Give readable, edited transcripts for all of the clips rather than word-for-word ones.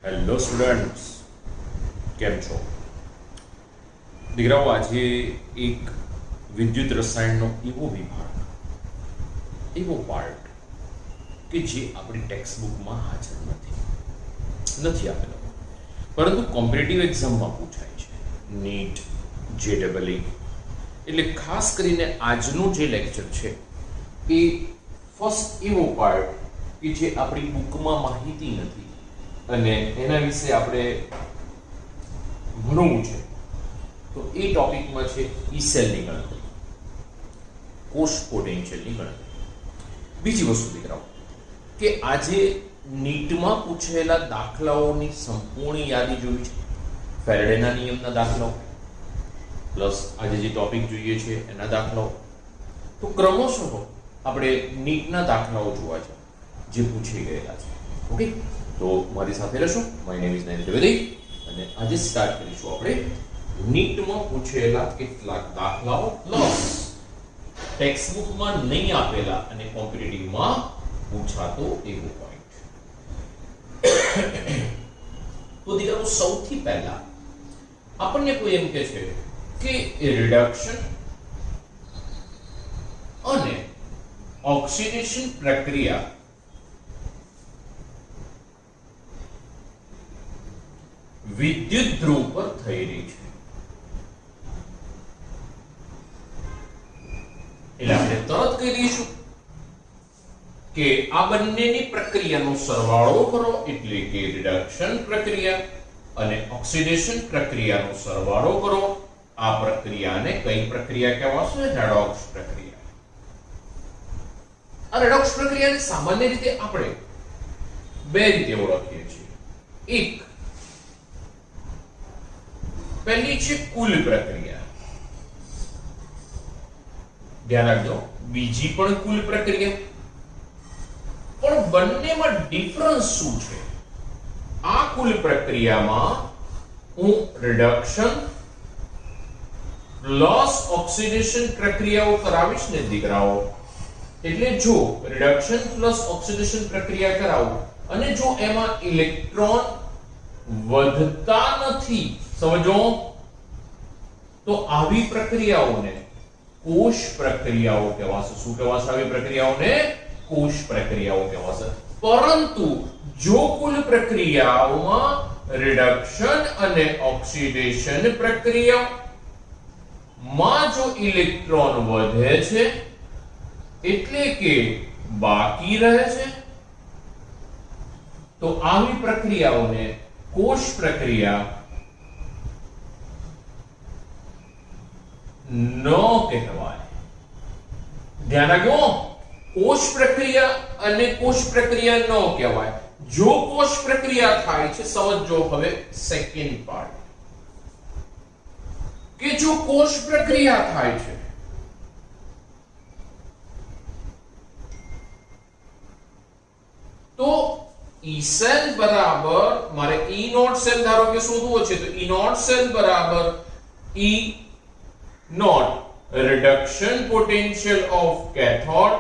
Hello students, કેમ છો? દીકરાઓ, આજે એક વિદ્યુત રસાયણનો એવો વિભાગ, એવો પાર્ટ કે જે આપણી ટેક્સ્ટ બુકમાં હાજર નથી આપેલો, પરંતુ કોમ્પિટિટિવ એક્ઝામમાં પૂછાય છે. NEET, JEE. એટલે ખાસ કરીને આજનો જે લેક્ચર છે એ ફર્સ્ટ એવો પાર્ટ કે જે આપણી બુકમાં માહિતી નથી અને એના વિશે આપણે ભણવું છે. તો એ ટોપિકમાં છે ઈ સેલની ગણતરી, કોષ પોટેન્શિયલની ગણતરી. બીજી વસ્તુ દીકરાઓ, કે આજે નીટમાં પૂછેલા દાખલાઓની સંપૂર્ણ યાદી જોઈ છે. ફેરેડેના નિયમના દાખલાઓ પ્લસ આજે જે ટોપિક જોઈએ છે એના દાખલાઓ. તો ક્રમશઃ આપણે નીટના દાખલાઓ જોવા છે જે પૂછી ગયેલા છે. ઓકે, તો મારી સાથે રહેશો. માય નેમ ઇઝ નયન ત્રિવેદી અને આજે સ્ટાર્ટ કરીશું આપણે નીટમાં પૂછેલા કેટલાક દાખલાઓ પ્લસ ટેક્સ્ટ બુકમાં નહીં આપેલા અને કોમ્પિટિટિવમાં પૂછાતો એવો પોઈન્ટ. તો દીકરાઓ, સૌથી પહેલા આપણને કોઈ એમ કહે છે કે રિડક્શન અને ઓક્સિડેશન પ્રક્રિયા વિદ્યુત ધ્રુવ પર થઈ રહી છે. એટલે આપણે તરત કહી દઈશું કે આ બંનેની પ્રક્રિયાનો સરવાળો કરો એટલે કે રિડક્શન પ્રક્રિયા અને ઓક્સિડેશન પ્રક્રિયાનો સરવાળો કરો. આ પ્રક્રિયાને કઈ પ્રક્રિયા કહેવાશે? રેડોક્સ પ્રક્રિયા. આ રેડોક્સ પ્રક્રિયાને સામાન્ય રીતે આપણે બે રીતે ઓળખીએ છીએ. એક, પહેલી છે કુલ પ્રક્રિયા. ધ્યાન રાખજો, બીજી પણ કુલ પ્રક્રિયા. પણ બંનેમાં ડિફરન્સ શું છે? આ કુલ પ્રક્રિયામાં હું રિડક્શન પ્લસ ઓક્સિડેશન પ્રક્રિયાઓ કરાવીશ ને દીકરાઓ. એટલે જો રિડક્શન પ્લસ ઓક્સિડેશન પ્રક્રિયા કરાવું અને જો એમાં ઇલેક્ટ્રોન વધતા નથી, સમજો, તો આવી પ્રક્રિયાઓને કોષ પ્રક્રિયાઓ કહેવાશે. શું કહેવાશે? આવી પ્રક્રિયાઓને કોષ પ્રક્રિયાઓ કહેવાશે. પરંતુ જો કુલ પ્રક્રિયાઓમાં રિડક્શન અને ઓક્સિડેશન પ્રક્રિયામાં જો ઇલેક્ટ્રોન વધે છે એટલે કે બાકી રહે છે, તો આવી પ્રક્રિયાઓને કોષ પ્રક્રિયા ન કહેવાય. ધ્યાન રાખો, કોષ પ્રક્રિયા અને કોષ પ્રક્રિયા ન કહેવાય. જો કોષ પ્રક્રિયા થાય છે, સમજો હવે સેકન્ડ પાર્ટ, કે જો કોષ પ્રક્રિયા થાય છે તો ઈ સેલ બરાબર, મારે ઈ નોટ સેલ ધારો કે શોધવો છે, તો ઈ નોટ સેલ બરાબર ઈ not reduction potential of cathode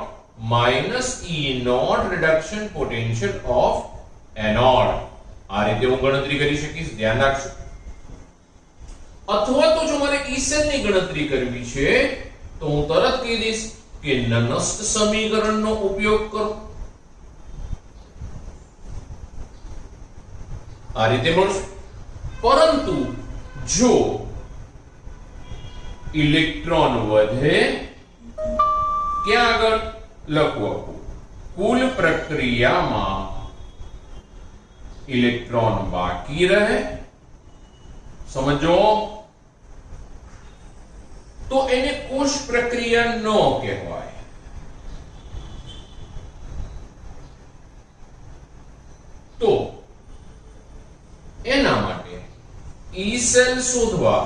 minus E naught reduction potential of anode. આ રીતે હું ગણતરી કરી શકીશ. ધ્યાન રાખજો. અથવા તો જો મારે E cell ની ગણતરી કરવી છે તો હું તરત કહી દઈશ કે નનસ્ટ સમીકરણનો ઉપયોગ કરો. આ રીતે મળશે. પરંતુ જો ઇલેક્ટ્રોન વધે, ક્યાં આગળ લખવું? કુલ પ્રક્રિયામાં ઇલેક્ટ્રોન બાકી રહે, સમજો, તો એને કોષ પ્રક્રિયા ન કહેવાય. તો એના માટે ઈ સેલ શોધવા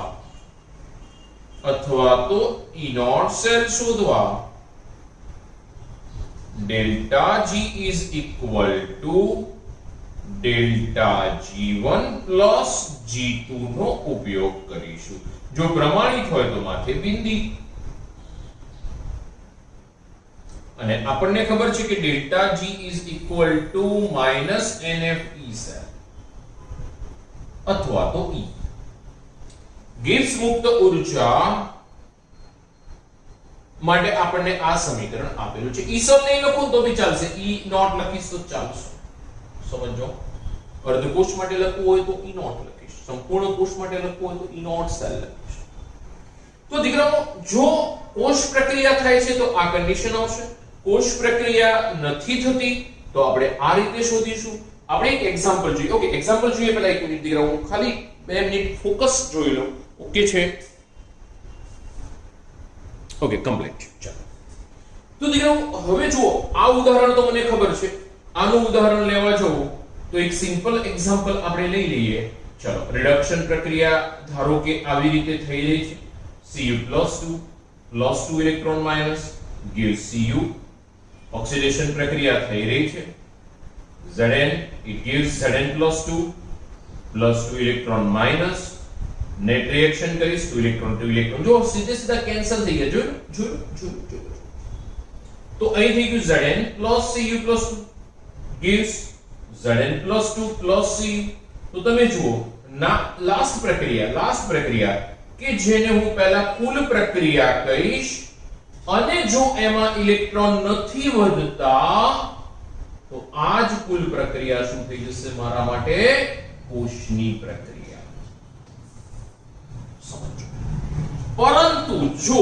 અથવા તો ઈ નોટ સેલ શોધવા delta G is equal to delta G1 plus G2 નો ઉપયોગ કરીશું. જો પ્રમાણિત હોય તો માથે બિંદી. અને આપણને ખબર છે કે delta G is equal to minus NF E cell. અથવા તો E. ગિબ્સ મુક્ત ઉર્જા માટે આપણને આ સમીકરણ આપેલું છે. E સબ નહીં લખો તો બી ચાલશે, E નોટ લખીશ તો ચાલશે. સમજો, અર્ધકોષ માટે લખવું હોય તો E નોટ લખીશ, સંપૂર્ણ કોષ માટે લખવું હોય તો E નોટ સેલ લખીશ. તો દીકરાઓ, જો કોષ પ્રક્રિયા થાય છે તો આ કન્ડિશન આવશે, કોષ પ્રક્રિયા નથી થતી તો આપણે આ રીતે શોધીશું. આપણે એક એક્ઝામ્પલ જોઈએ. ઓકે, એક્ઝામ્પલ જોઈએ પહેલા 1 મિનિટ દીકરાઓ, ખાલી 2 મિનિટ ફોકસ જોઈ લો. ઓકે છે? Okay, complete. ચાલો, તો દીકરાઓ હવે જુઓ, આ ઉદાહરણ તો મને ખબર છે, આનું ઉદાહરણ લેવા જવું તો એક સિમ્પલ એક્ઝામ્પલ આપણે લઈ લઈએ. ચલો, રિડક્શન પ્રક્રિયા ધારો કે આવી રીતે થઈ રહી છે. Cu+2 electron minus gives Cu. Oxidation પ્રક્રિયા થઈ રહી છે. Zn it gives Zn+2 electron minus. Net reaction કરીશ 2 ઇલેક્ટ્રોન જો સીધે સીધા કેન્સલ થઈ ગયા. જોયું. તો અહીં થઈ ગયું Zn Cu+2 gives Zn+2 Cu. તો તમે જુઓ, ના લાસ્ટ પ્રક્રિયા કે જેને હું પહેલા કુલ પ્રક્રિયા કહીશ, અને જો એમાં ઇલેક્ટ્રોન નથી વધતા તો આ જ કુલ પ્રક્રિયા શું થઈ જશે મારા માટે? કોષની પ્રક્રિયા. સમજો. પરંતુ જો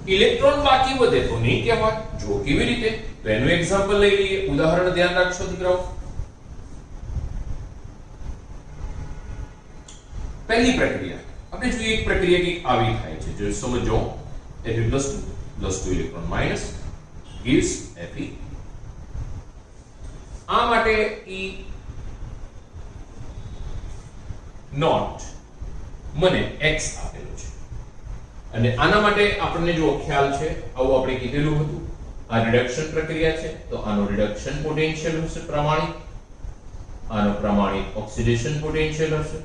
ઇલેક્ટ્રોન બાકી વધે તો નહીં કહેવાય. જો કેવી રીતે? તો એનું એક્ઝામ્પલ લઈ લઈએ, ઉદાહરણ ધ્યાન રાખશો દીકરાઓ. પહેલી પ્રક્રિયા આપણે જોઈએ, એક પ્રક્રિયા કે આવી થાય છે, જો સમજો, Fe+2 electron minus gives Fe. આ માટે E નોટ મને x આપેલું છે, અને આના માટે આપણને જો ખ્યાલ છે, આવું આપણે કીધેલું હતું, આ રિડક્શન પ્રક્રિયા છે તો આનો રિડક્શન પોટેન્શિયલ હશે પ્રમાણિત, આનો પ્રમાણિત ઓક્સિડેશન પોટેન્શિયલ હશે,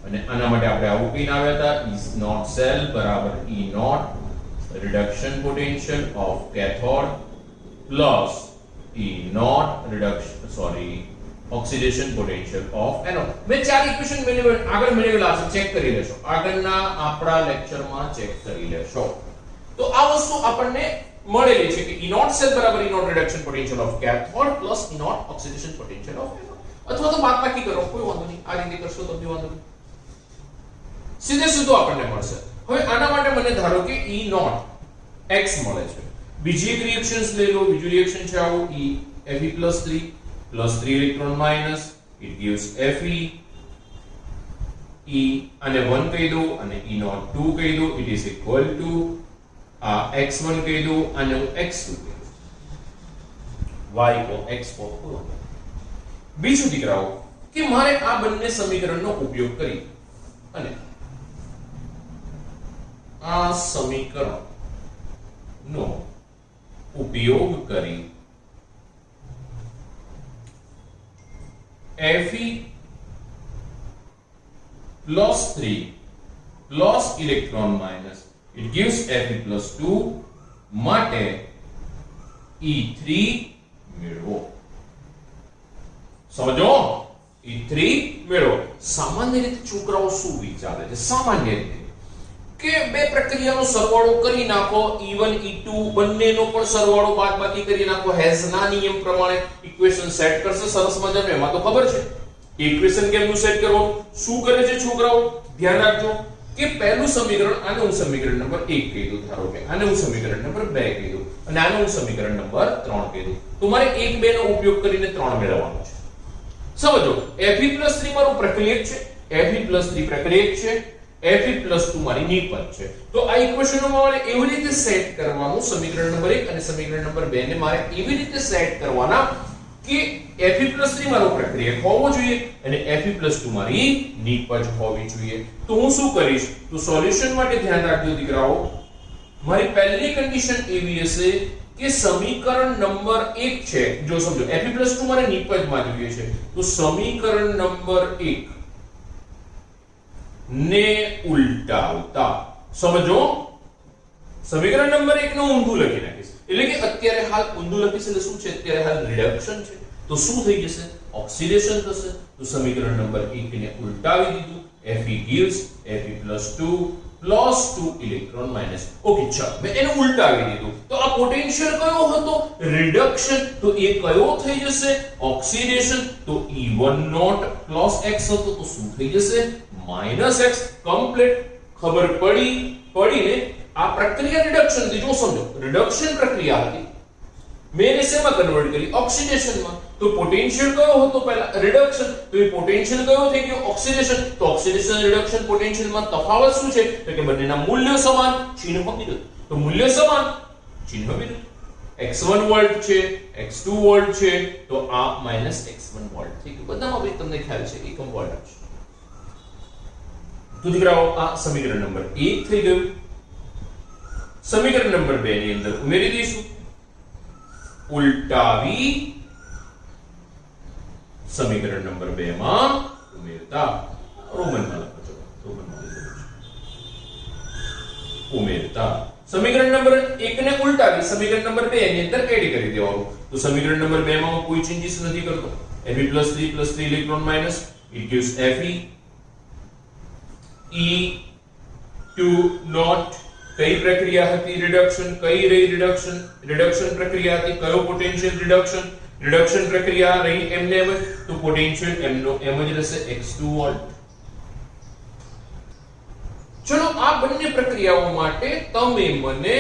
અને આના માટે આપણે આવું કહીને આવ્યા હતા, is not cell બરાબર E naught reduction potential of cathode plus E not oxidation potential of anode. મેં ચાર ઇક્વેશન આગળ મેળવેલા છે, ચેક કરી લેશો, આગળના આપણા લેક્ચરમાં ચેક કરી લેશો. તો આ વસ્તુ આપણને મળેલી છે કે E not cell બરાબર E not reduction potential of cathode plus E not oxidation potential of anode. અથવા તો બાદબાકી કરો, કોઈ વાંધો નહીં, આ રીતે કરશો તો બી વાંધો નહીં, સીધે સીધું આપણને મળશે. હવે આના માટે મને ધારો કે E નોટ x મળે છે. બીજી એક રિએક્શન્સ લઈ લો. બીજું રિએક્શન છે આવું, Fe+3 electron minus, it gives Fe. E અને 1 કહી દો અને E નોટ 2 કહી દો, it is equal to આ x1 કહી દો અને હું x2 કહી દઉં, y કો x4 પૂરો. બીજું દીકરાઓ કે મારે આ બંને સમીકરણનો ઉપયોગ કરી અને આ સમીકરણનો ઉપયોગ કરી Fe+3 plus electron minus, it gives Fe+2 માટે E3 મેળવો. સમજો, E3 મેળવો. સામાન્ય રીતે છોકરાઓ શું વિચારે છે? સામાન્ય રીતે કે બે પ્રક્રિયાનો સરવાળો કરી નાખો, E1 E2 બંનેનો પણ સરવાળો બાદબાકી કરી નાખો, હેઝના નિયમ પ્રમાણે ઇક્વેશન સેટ કરશે સરસ મજાનું. એમાં તો ખબર છે ઇક્વેશન કેમનું સેટ કરવું. શું કરે છે છોકરાઓ? ધ્યાન રાખજો કે પહેલું સમીકરણ, આને હું સમીકરણ નંબર 1 કહી દઉં, ધારો કે આને હું સમીકરણ નંબર 2 કહી દઉં, અને આને હું સમીકરણ નંબર 3 કહી દઉં. તો મારે 1 2 નો ઉપયોગ કરીને 3 મેળવવાનો છે. સમજો, Fe+3 મારું પ્રક્રિયક છે, Fe+3 પ્રક્રિયક છે, Fe+2 મારી નિપજ છે. તો આ ઇક્વેશનો મારે એવી રીતે સેટ કરવાનું, સમીકરણ નંબર 1 અને સમીકરણ નંબર 2 ને મારે એવી રીતે સેટ કરવાના કે Fe+3 મારો પ્રક્રિયક હોવો જોઈએ અને Fe+2 મારી નિપજ હોવી જોઈએ. તો હું શું કરીશ? તો સોલ્યુશન માટે ધ્યાન રાખજો દીકરાઓ, મારી પહેલી કન્ડિશન એવી હશે કે સમીકરણ નંબર 1 છે, જો સમજો Fe+2 મારે નિપજમાં જોઈએ છે, તો સમીકરણ નંબર 1 ને ઉલટાવતા, સમજો, સમીકરણ નંબર 1 નું ઊંધું લખી નાખીશ. એટલે કે અત્યારે હાલ ઊંધું લખીશ એટલે શું છે? અત્યારે હાલ રિડક્શન છે, તો શું થઈ જશે? ઓક્સિડેશન થશે. તો સમીકરણ નંબર 1 ને ઉલટાવી દીધું Fe gives Fe plus 2 electron minus. Okay, चलो मैं એને ઉલટાવી દીધું તો આ પોટેન્શિયલ કયો હતો? રિડક્શન। તો એ કયો થઈ જશે? ઓક્સિડેશન। તો E1 નોટ પ્લસ x હતો તો શું થઈ જશે? Minus x। કમ્પ્લીટ। ખબર પડીને આ પ્રક્રિયા રિડક્શન હતી। જો સમજો, રિડક્શન પ્રક્રિયા હતી, મેં શેમાં કન્વર્ટ કરી? ઓક્સિડેશનમાં। તો પોટેન્શિયલ કયો હતો? પહેલા રિડક્શન। તો એ પોટેન્શિયલ કયો થઈ ગયો? ઓક્સિડેશન। તો ઓક્સિડેશન રિડક્શન પોટેન્શિયલમાં તફાવત શું છે? તો કે બંનેના મૂલ્યો સમાન, ચિહ્ન વિરુદ્ધ। તો મૂલ્ય સમાન, ચિહ્ન વિરુદ્ધ। x1 વોલ્ટ છે, x2 વોલ્ટ છે, તો આ -x1 વોલ્ટ થઈ ગયું। બધામાં ભાઈ તમને ખ્યાલ છે એકમ વોલ્ટ છે। તો દીકરાઓ આ સમીકરણ નંબર 1 થઈ ગયું। સમીકરણ નંબર 2 ની અંદર ઉમેરી દઈશું, ઉલટાવી સમીકરણ નંબર 2 માં ઉમેરતા રોમનમાં લખો છો, રોમનમાં ઉમેરતા સમીકરણ નંબર 1 ને ઉલટાવી સમીકરણ નંબર 2 ની અંદર એડ કરી દેવાનું। તો સમીકરણ નંબર 2 માં હું કોઈ ચેન્જીસ નથી કરતો। Fe+3 electron minus, it gives Fe E2 naught. કઈ પ્રક્રિયા હતી? રિડક્શન। કઈ રહી રિડક્શન? રિડક્શન પ્રક્રિયા હતી। કયો પોટેન્શિયલ? રિડક્શન। રિડક્શન પ્રક્રિયા રહી એમને એમ, તો પોટેન્શિયલ એમનો એમ જ રહેશે, x2 વોલ્ટ। ચલો આ બંને પ્રક્રિયાઓ માટે તમે મને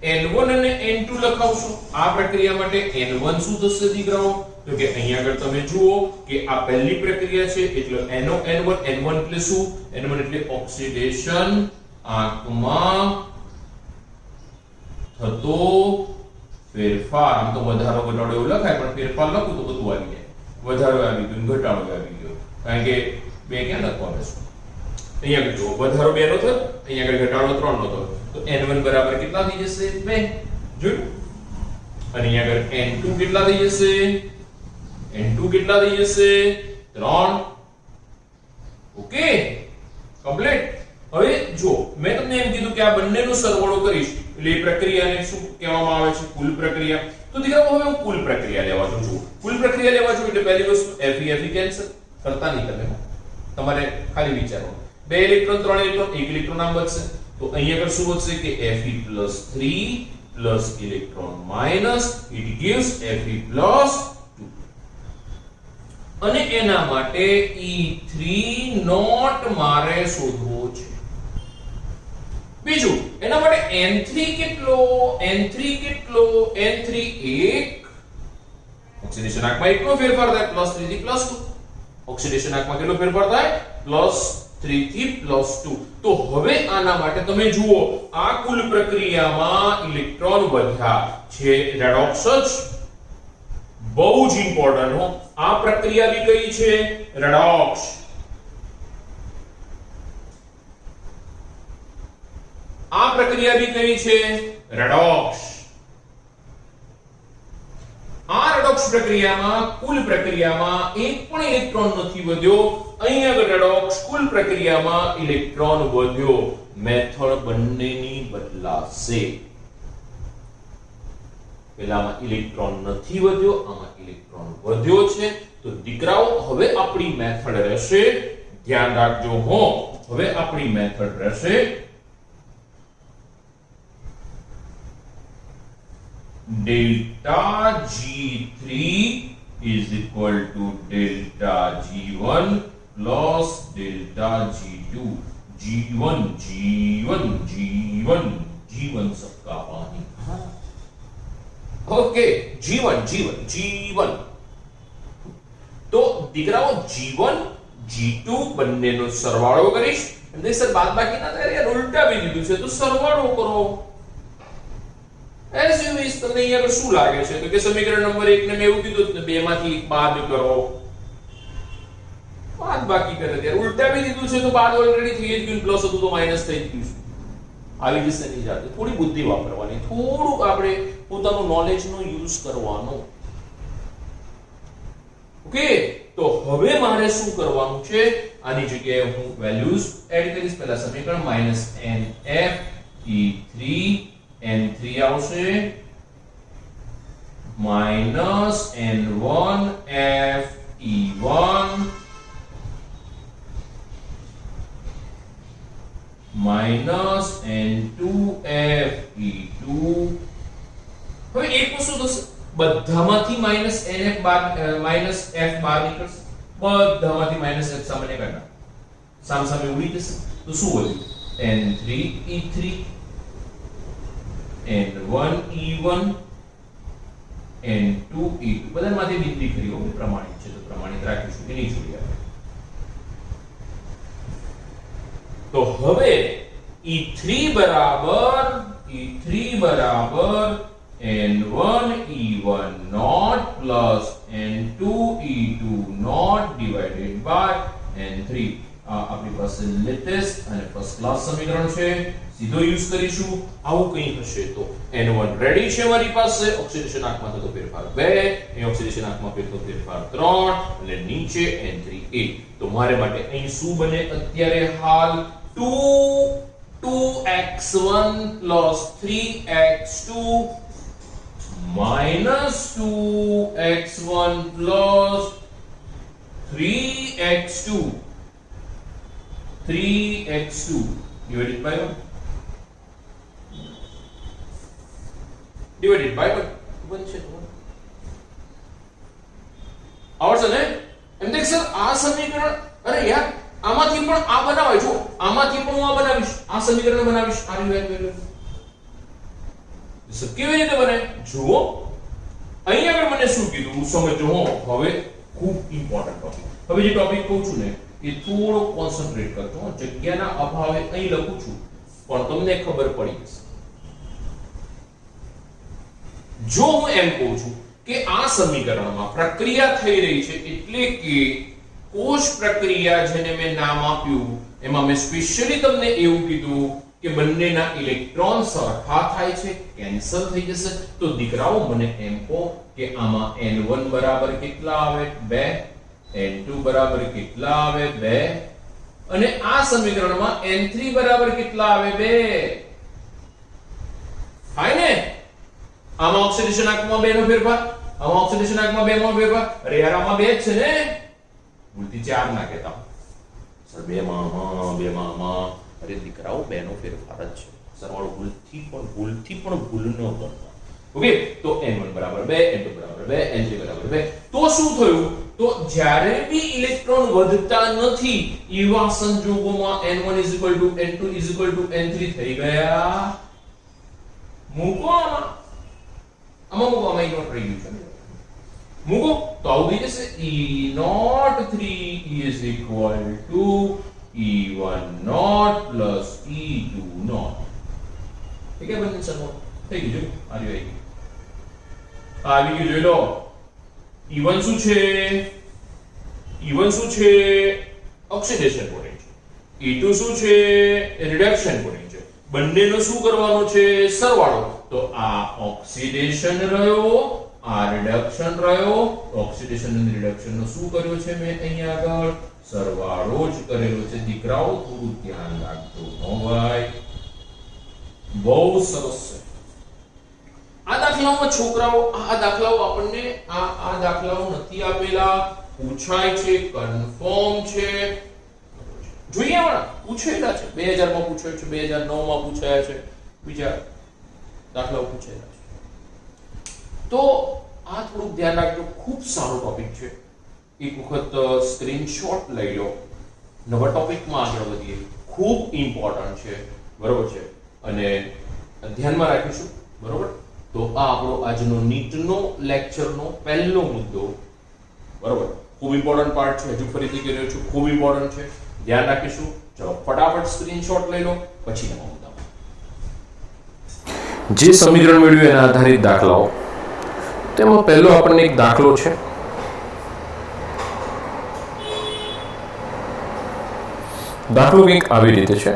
n1 અને n2 લખાવશો। આ પ્રક્રિયા માટે n1 શું થશે દીકરાઓ? તો કે અહીંયા આગળ તમે જુઓ કે આ પહેલી પ્રક્રિયા છે એટલે n1 એટલે શું? n1 એટલે ઓક્સિડેશન, આંકમાં થતો ફેરફાર। આમ તો વધારો ઘટાડો એવું લખાય, પણ ફેરફાર લખું તો બધું આવી જાય। વધારો આવી ગયો, ઘટાડો આવી ગયો, કારણ કે બે ક્યાં લખવાનું છે? અહીંયા આગળ જુઓ, વધારો 2 નો થયો, અહીંયા આગળ ઘટાડો 3 નો થયો, તો n1 બરાબર કેટલા થઈ જશે? 2। જોયું? અને અહીંયા આગળ n2 કેટલા થઈ જશે? n2 કેટલા થઈ જશે? 3। Okay, complete. હવે જો મેં તમને એમ કીધું કે આ બંનેનો સરવાળો કરીશ એટલે એ પ્રક્રિયાને શું કહેવામાં આવે છે? કુલ પ્રક્રિયા। તો દીકરાઓ હવે હું કુલ પ્રક્રિયા લેવા છું। જો કુલ પ્રક્રિયા લેવા છું એટલે પહેલી વસ્તુ Fe કેન્સલ કરતા નહીં તમે, તમારે ખાલી વિચારો 2 ઇલેક્ટ્રોન 3 ઇલેક્ટ્રોન 1 ઇલેક્ટ્રોન આમ બચશે। તો અહીંયા આગળ શું વધશે કે Fe+3 electron minus, it gives Fe+2। અને એના માટે E3 નોટ મારે શોધવો છે। બીજું એના માટે n3 કેટલો? n3 કેટલો? n3 1। ઓક્સિડેશન આંકમાં એકનો ફેરફાર થાય, +3 થી +2। ઓક્સિડેશન આંકમાં કેટલો ફેરફાર થાય? +3 થી +2। તો હવે આના માટે તમે જુઓ, આ કુલ પ્રક્રિયામાં ઇલેક્ટ્રોન વધ્યા છે, રેડોક્સ જ બહુ જ ઇમ્પોર્ટન્ટ હો। આ પ્રક્રિયા બી કઈ છે? રેડોક્સ। આ પ્રક્રિયા બી કઈ છે? રેડોક્સ। આ રેડોક્સ પ્રક્રિયામાં કુલ પ્રક્રિયામાં એક પણ ઇલેક્ટ્રોન નથી વધ્યો। અહીંયા આગળ રેડોક્સ કુલ પ્રક્રિયામાં ઇલેક્ટ્રોન વધ્યો। મેથડ બંનેની બદલાશે। પેલામાં ઇલેક્ટ્રોન નથી વધ્યો, આમાં ઇલેક્ટ્રોન વધ્યો છે। તો દીકરાઓ હવે આપણી મેથડ રહેશે, ધ્યાન રાખજો હો, હવે આપણી મેથડ રહેશે delta G3 is equal to delta G1 plus delta G2। G1 सबका पानी। ओके, G1 तो દીકરાઓ G1 G2 બંનેનો સરવાળો કરીશ। એટલે સર બાદબાકી ના થાય યાર, ઉલટાવી દીધું છે તો સરવાળો કરો। S you wish. તમને અહીંયા આગળ શું લાગે છે? તો કે સમીકરણ નંબર 1 ને મેં એવું કીધું ને, 2 માંથી 1 બાદ કરો, બાદબાકી કરે ત્યારે ઉલટાવી દીધું છે તો બાદ ઓલરેડી થઈ જ ગયું, પ્લસ હતું તો માઈનસ થઈ ગયું છે। આવી જશે નહીં જાતે, થોડી બુદ્ધિ વાપરવાની, થોડું આપણે પોતાનું નોલેજ નો યુઝ કરવાનો। ઓકે, તો હવે મારે શું કરવાનું છે? આની જગ્યાએ હું વેલ્યુઝ એડ કરીશ। પહેલા સમીકરણ -nf E3 n3 આવશે, -n1 f E1 minus F બાર નીકળશે, બધામાંથી માઈનસ એફ સામાન્ય કાઢના, સામ સામે ઉડી જશે, તો શું વધ્યું? n3 e3 n1 e1 n2 e2 બધામાંથી બિંદી કરી હોય પ્રમાણિત છે તો પ્રમાણિત રાખીશું કે નહીં જોડી આપણે. તો હવે e3 બરાબર n1 e1 not plus n2 e2 not divided by n3. આપણી પાસે લેટેસ્ટ અને ફર્સ્ટ ક્લાસ સમીકરણ છે, સીધો યુઝ કરીશું. આવું કંઈ હશે તો n1 રેડી છે મારી પાસે, ઓક્સિડેશન આંકમાં થતો ફેરફાર 2, અહીં ઓક્સિડેશન આંકમાં થતો ફેરફાર 3 અને નીચે n3a. તો મારે માટે અહીં શું બને અત્યારે હાલ? 2x1 plus 3x2 minus 2x1 plus 3x2 divided by 1 divided by 1 છે તો આવડશે ને? એમ દેખ સર આ સમીકરણ, અરે યાર આમાંથી પણ આ બનાવાય છો, આમાંથી પણ હું આ બનાવીશ, આ સમીકરણ બનાવીશ. આ રીત સર કેવી રીતે બને જુઓ. અહીંયા આગળ મને શું કીધું સમજો હો. હવે ખૂબ ઇમ્પોર્ટન્ટ ટોપિક. હવે જે ટોપિક કહું છું ને એ થોડો કોન્સન્ટ્રેટ કરજો. જગ્યાના અભાવે અહીં લખું છું પણ તમને ખબર પડી જશે. જો હું એમ કહું છું કે આ સમીકરણમાં પ્રક્રિયા થઈ રહી છે, એટલે કે કોષ પ્રક્રિયા જેને મેં નામ આપ્યું એમાં મેં સ્પેશિયલી તમને એવું કીધું કે બંનેના ઇલેક્ટ્રોન સરખા થાય છે, કેન્સલ થઈ જશે. તો દીકરાઓ મને એમ કહો કે આમાં n1 બરાબર કેટલા આવે? 2, n2 બરાબર કેટલા આવે? 2, અને આ સમીકરણમાં n3 બરાબર કેટલા આવે? 2. થાય ને? આમાં ઓક્સિડેશન આંકમાં 2 નો ફેરફાર, આમાં ઓક્સિડેશન આંકમાં 2 નો ફેરફાર. અરે યાર આમાં 2 જ છે ને, ભૂલથી 4 ના કહેતા સર. 2 માં અરે દીકરાઓ 2 નો ફેરફાર જ છે સરવાળો. ભૂલથી પણ ભૂલ ન કરતા. ઓકે, તો n1 બરાબર 2, n2 બરાબર 2, n3 બરાબર 2. તો શું થયું? તો જ્યારે બી ઇલેક્ટ્રોન વધતા નથી એવા સંજોગોમાં n1 n2 n3 થઈ ગયા. મૂકો આમાં મૂકો, આમાં નોટ રહી ગયું છે. મૂકો તો આવું થઈ જશે. E03 is equal to E1 naught plus E2 naught. ઠીક છે બંને સરવાળો થઈ ગયું. આવી ગયું જોઈ લો. E1 શું છે? Oxidation potential. E2 શું છે? Reduction potential. બંનેનો શું કરવાનો છે? સરવાળો. તો આ ઓક્સિડેશન રહ્યો, આ રિડક્શન રહ્યો. ઓક્સિડેશન અને રિડક્શન નો શું કર્યો છે મેં અહીંયા આગળ? સરવાળો જ કરેલો છે. દીકરાઓ થોડું ધ્યાન રાખજો હો ભાઈ, બહુ સરસ છે. આ દાખલાઓમાં છોકરાઓ, આ દાખલાઓ આપણને આ દાખલાઓ નથી આપેલા, પૂછાય છે, કન્ફર્મ છે. જોઈએ હમણાં પૂછેલા છે, 2000 માં પૂછાય છે, 2009 માં પૂછાયા છે, બીજા દાખલાઓ પૂછેલા છે. તો આ થોડું ધ્યાન રાખજો. ખૂબ સારો ટોપિક છે. એક વખત સ્ક્રીનશોટ લઈ લો. નવા ટોપિકમાં આગળ વધીએ. ખૂબ ઇમ્પોર્ટન્ટ છે, બરોબર છે, અને ધ્યાનમાં રાખીશું, બરોબર. તો આ આપણો આજનો નીટનો લેક્ચરનો પહેલો મુદ્દો, બરોબર. ખૂબ ઇમ્પોર્ટન્ટ પાર્ટ છે. હજુ ફરીથી કહી રહ્યો છું, ખૂબ ઇમ્પોર્ટન્ટ છે, ધ્યાન રાખીશું. ચલો ફટાફટ સ્ક્રીનશોટ લઈ લો, પછી નવા મુદ્દા. જે સમીકરણ મેળવ્યું એના આધારિત દાખલાઓ. તેમાં પહેલો આપણને એક દાખલો છે. દાખલો કંઈક આવી રીતે છે.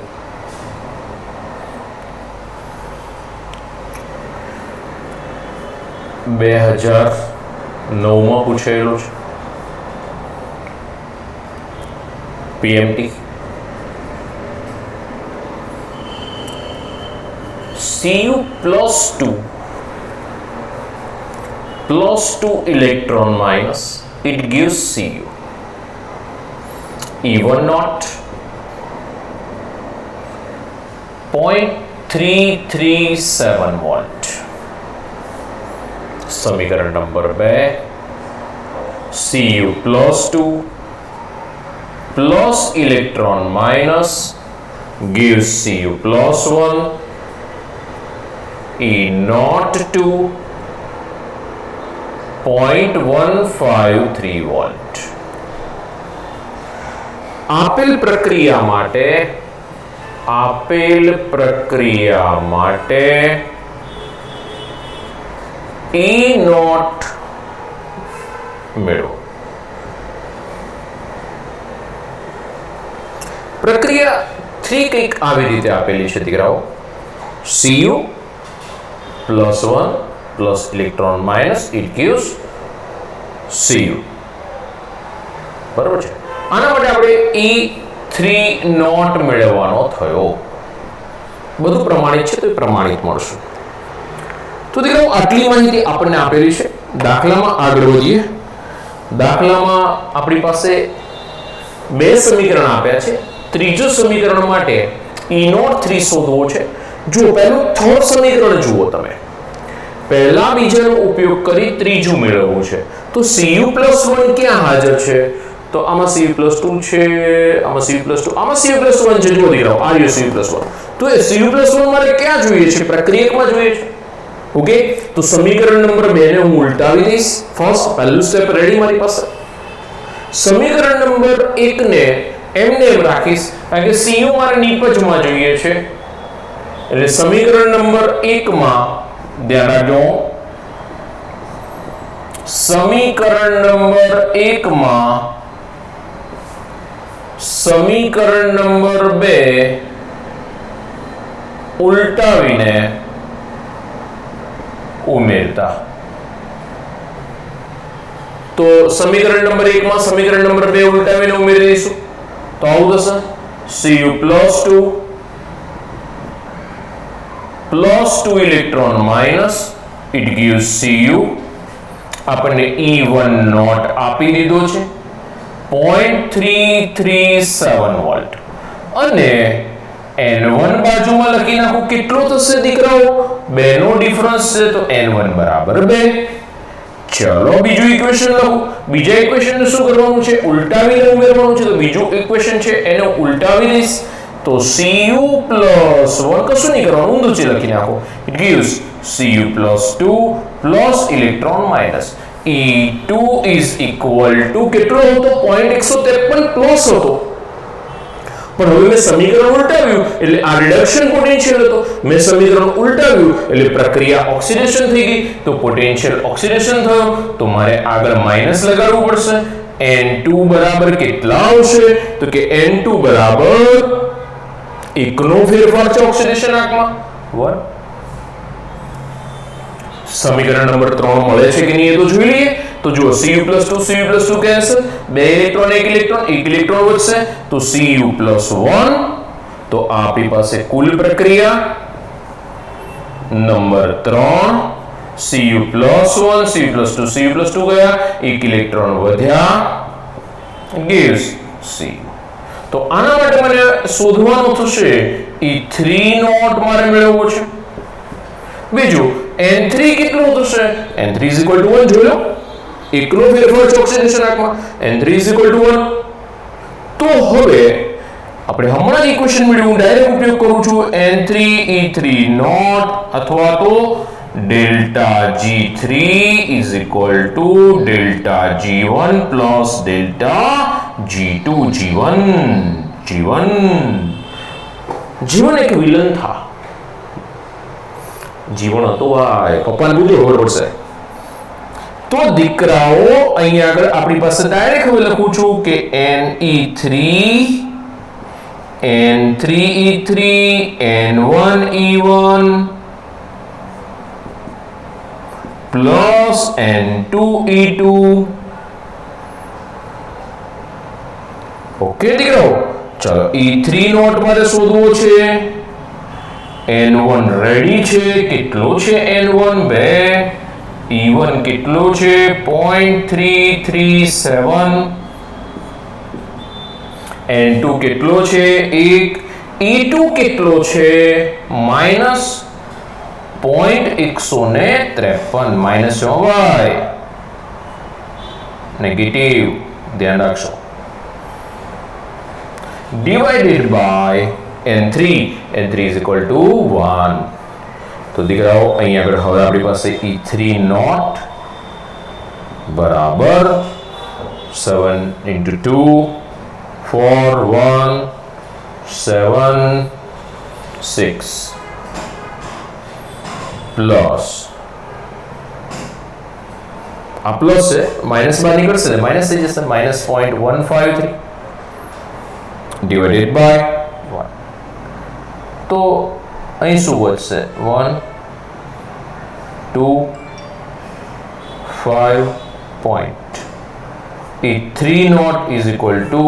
બે 2009 માં પૂછાયેલો છે. PMT Cu+2 electron minus, it gives Cu. E1 naught 0.337 volt. સમીકરણ number 2. Cu plus 2 plus electron minus gives Cu plus 1 E naught to 0.153 volt. આપેલ પ્રક્રિયા માટે E naught મેળવો. પ્રક્રિયા 3 કંઈક આવી રીતે આપેલી છે દીકરાઓ. Cu plus 1 plus electron minus it gives Cu. બરાબર છે. આના માટે આપણે E3 naught મેળવવાનો થયો. બધું પ્રમાણિત છે તો એ પ્રમાણિત મળશે. તો દીકરાઓ આટલી માહિતી આપણને આપેલી છે. દાખલામાં આગળ વધીએ. દાખલામાં આપણી પાસે બે સમીકરણ આપ્યા છે. ત્રીજો સમીકરણ માટે E03 શોધવો છે. જો પહેલું થર્ડ સમીકરણ જુઓ તમે. પહેલા બીજાનો ઉપયોગ કરી ત્રીજું મેળવવું છે. તો Cu+1 ક્યાં હાજર છે? તો આમાં Cu+2 છે, આમાં Cu+2, આમાં Cu+1 છે. જો દીકરાઓ આ રહ્યો Cu+1. તો એ Cu+1 મારે ક્યાં જોઈએ છે? પ્રક્રિયકમાં જોઈએ છે. ઓકે, તો સમીકરણ નંબર 2 ને હું ઉલટાવી દઈશ. ફર્સ્ટ પહેલું સ્ટેપ રેડી મારી પાસે. સમીકરણ નંબર 1 ને એમને એમ રાખીશ કારણ કે Cu મારે નિપજમાં જોઈએ છે. એટલે સમીકરણ નંબર 1 માં ધ્યાન રાખજો. સમીકરણ નંબર 1 માં સમીકરણ નંબર 2 ઉલટાવીને ઉમેરતા. તો સમીકરણ નંબર 1 માં સમીકરણ નંબર 2 ઉલટાવીને ઉમેરી દઈશું. તો આવું થશે Cu+2 plus 2 electron minus it gives Cu. આપણને E1 naught આપી દીધો છે 0.337 વોલ્ટ. અને N1 બાજુમાં લખી નાખો. કેટલો થશે દીકરાઓ? 2 નો ડિફરન્સ છે તો N1 બરાબર 2. ચલો બીજું ઇક્વેશન લખો. બીજા ઇક્વેશનને શું કરવાનું છે? ઉલટાવીને ઉમેરવાનું છે. તો બીજું ઇક્વેશન છે એને ઉલટાવી દઈશ. તો Cu+1 કશું નહીં કરવાનું, ઊંધું લખી નાખો. It gives Cu+2 plus electron minus E2 is equal to કેટલો હતો? 0.153 પ્લસ હતો. પણ હવે મેં સમીકરણ ઉલટાવ્યું એટલે આ રિડક્શન પોટેન્શિયલ હતો. મેં સમીકરણ ઉલટાવ્યું એટલે પ્રક્રિયા ઓક્સિડેશન થઈ ગઈ. તો પોટેન્શિયલ ઓક્સિડેશન થયો તો મારે આગળ માઈનસ લગાડવું પડશે. N2 બરાબર કેટલા આવશે? તો કે N2 બરાબર એકનો ફેરફાર છે ઓક્સિડેશન આંકમાં 1. સમીકરણ નંબર 3 મળે છે કે નહીં એ તો જોઈ લઈએ. તો જુઓ Cu+2 કેન્સલ, 2 ઇલેક્ટ્રોન 1 ઇલેક્ટ્રોન વધશે તો Cu+1. તો આપણી પાસે કુલ પ્રક્રિયા નંબર 3 Cu+1 Cu+2 ગયા, 1 ઇલેક્ટ્રોન વધ્યા gives Cu. તો આના માટે મને શોધવાનું થશે E3 naught મારે મેળવવો છે. બીજું N3 કેટલું થશે? N3 = 1 જોઈ લો. એકનો ફેરફાર છે ઓક્સિડેશન આંકમાં. N3 = 1. તો હવે આપણે હમણાં જ ઇક્વેશન મેળવ્યું, હું ડાયરેક્ટ ઉપયોગ કરું છું. N3 E3 naught અથવા તો ΔG3 = ΔG1 plus ΔG2 જીવન એક વિલન था. જીવન હતો ભાઈ, પપ્પાને બધું ખબર પડશે. તો દીકરાઓ અહીંયા આગળ આપણી પાસે ડાયરેક્ટ હવે લખું છું કે N3E3 N1E1 plus N2E2. Okay દીકરાઓ, ચલો E3 naught મારે શોધવો છે. N1 રેડી છે. કેટલો છે N1? 2. E1 કેટલો છે? 0.337. N2 કેટલો છે? 1. E2 કેટલો છે? -0.153 માઈનસ ભાઈ. નેગેટિવ, ધ્યાન રાખશો. Divided by n3, n3 is equal to 1. તો દીકરાઓ અહીંયા આગળ હવે આપણી પાસે E3 નોટ બરાબર 7 into 2 4 1 7 6 પ્લસ આ પ્લસ છે, માઇનસ બહાર નીકળશે ને માઇનસ થઈ જશે, -0.153 ડિવાઇડેડ બાય 1. તો અહીં શું વધશે? 1 2 5 point. E3 naught is equal to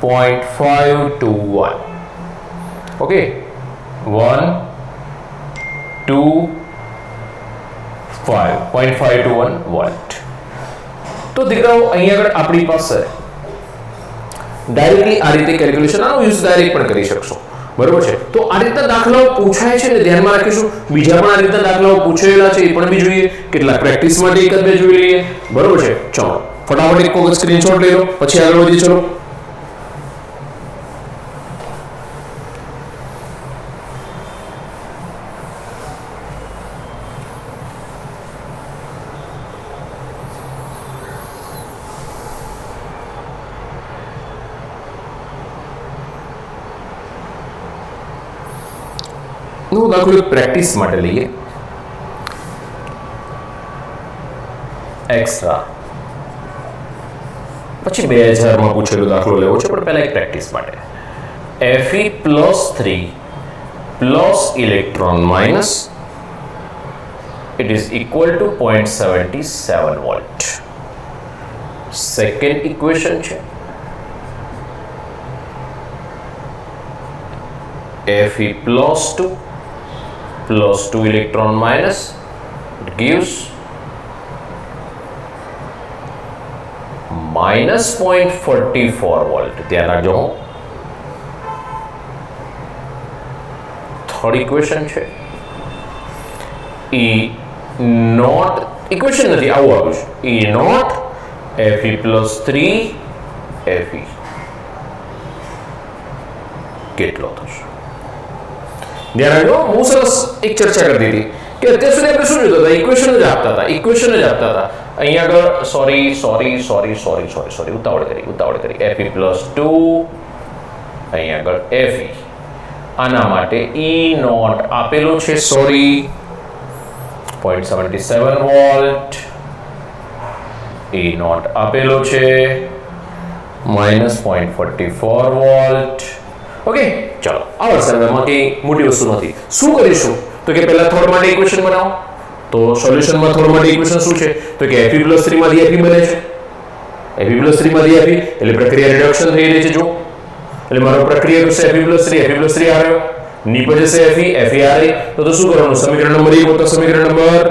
0.521. Okay, 1 2 5 0.521 volt. તો દીકરાઓ અહીંયા આગળ આપણી પાસે ડાયરેક્ટલી આ રીતે કેલ્ક્યુલેશન આનો યુઝ ડાયરેક્ટ પણ કરી શકશો, બરોબર છે. તો આ રીતના દાખલાઓ પૂછાય છે ને ધ્યાનમાં રાખીશું. બીજા પણ આ રીતના દાખલાઓ પૂછાયેલા છે, એ પણ બી જોઈએ. કેટલાક પ્રેક્ટિસ માટે એક જ બે જોઈ લઈએ, બરોબર છે. ચલો ફટાફટ એક વખત સ્ક્રીનશોટ લઈ લો, પછી આગળ વધીએ. ચલો નો દાખલો પ્રેક્ટિસ માટે લઈએ. એક્સ્ટ્રા પછી 2000 માં પૂછેલો દાખલો લેવો છે, પણ પહેલા એક પ્રેક્ટિસ માટે. Fe+3 plus electron minus it is equal to 0.77 volt. Second equation છે Fe+2 plus 2 electron minus, it gives minus 0.44 volt. ધ્યાન રાખજો. થર્ડ ઇક્વેશન છે E નોટ, ઇક્વેશન નથી, આવું આવ્યું છે. E નોટ Fe+3 Fe કેટલો થશે? ધ્યાન રાખજો. બહુ સરસ એક ચર્ચા કરતી હતી કે અત્યાર સુધી આપણે શું જોતા હતા? ઇક્વેશન જ આપતા હતા. અહીંયા આગળ સોરી ઉતાવળ કરી Fe+2, અહીંયા આગળ Fe. આના માટે E નોટ આપેલો છે, સોરી 0.77 વોલ્ટ. E નોટ આપેલો છે -0.44 વોલ્ટ. ઓકે, ચલો આ સર્વેમાં કંઈ મોટી વસ્તુ નથી. શું કરીશું તો કે પહેલા થોડ માટે ઇક્વેશન બનાવો. તો સોલ્યુશનમાં થોડ માટે ઇક્વેશન શું છે તો કે Fe+3 માંથી Fe બને છે. Fe+3 માંથી Fe એટલે પ્રક્રિયા રિડક્શન થઈ રહી છે. જો એટલે મારો પ્રક્રિયા છે Fe+3 આવ્યો, નીપજે છે Fe આ રહી. તો શું કરવાનું? સમીકરણ નંબર 1 વત્તા સમીકરણ નંબર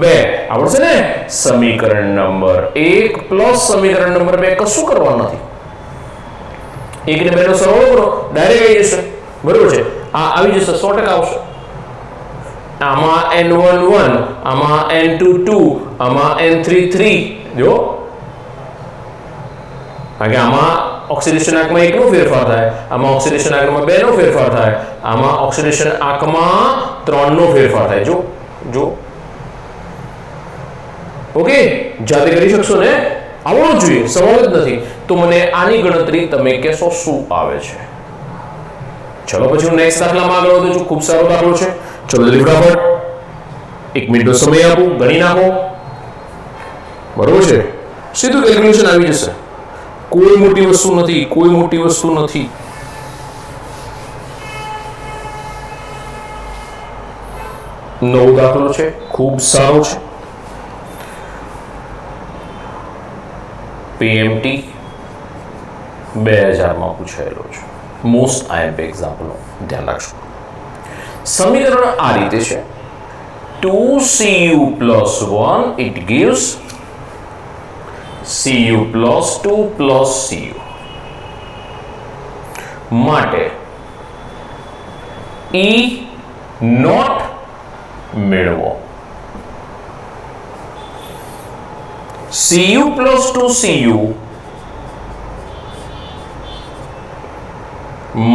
2 આવડશે ને? સમીકરણ નંબર 1 પ્લસ સમીકરણ નંબર 2 કશું કરવાનું નથી. 1 ને 2 નો સરવાળો કરો, ડાયરેક્ટ આવી જશે, બરોબર છે. આ આવી જશે, 100% આવશે. આમાં n1 1, આમાં n2 2, આમાં n3 3. જો કારણ કે આમાં ઓક્સિડેશન આંકમાં 1 નો ફેરફાર થાય, આમાં ઓક્સિડેશન આંકમાં 2 નો ફેરફાર થાય, આમાં ઓક્સિડેશન આંકમાં 3 નો ફેરફાર થાય. જો ઓકે, જાતે કરી શકશો ને? આવડવું જોઈએ, સવાલ જ નથી. તો મને આની ગણતરી તમે કહેશો શું આવે છે. ચલો પછી હું નેક્સ્ટ દાખલામાં આગળ વધું છું. ખૂબ સારો દાખલો છે. ચલો જલ્દી ફટાફટ 1 મિનિટનો સમય આપું, ગણી નાખો, બરોબર છે. સીધું કેલ્ક્યુલેશન આવી જશે. કોઈ મોટી વસ્તુ નથી. 9 દાખલો છે, ખૂબ સારો છે. PMT 2000 માં પૂછાયેલો છે. મોસ્ટ IMP એક્ઝામ્પલ ધ્યાન રાખશો. સમીકરણ આ રીતે છે 2Cu+1 it gives Cu+2 plus Cu. માટે E નોટ મેળવો. Cu plus 2 Cu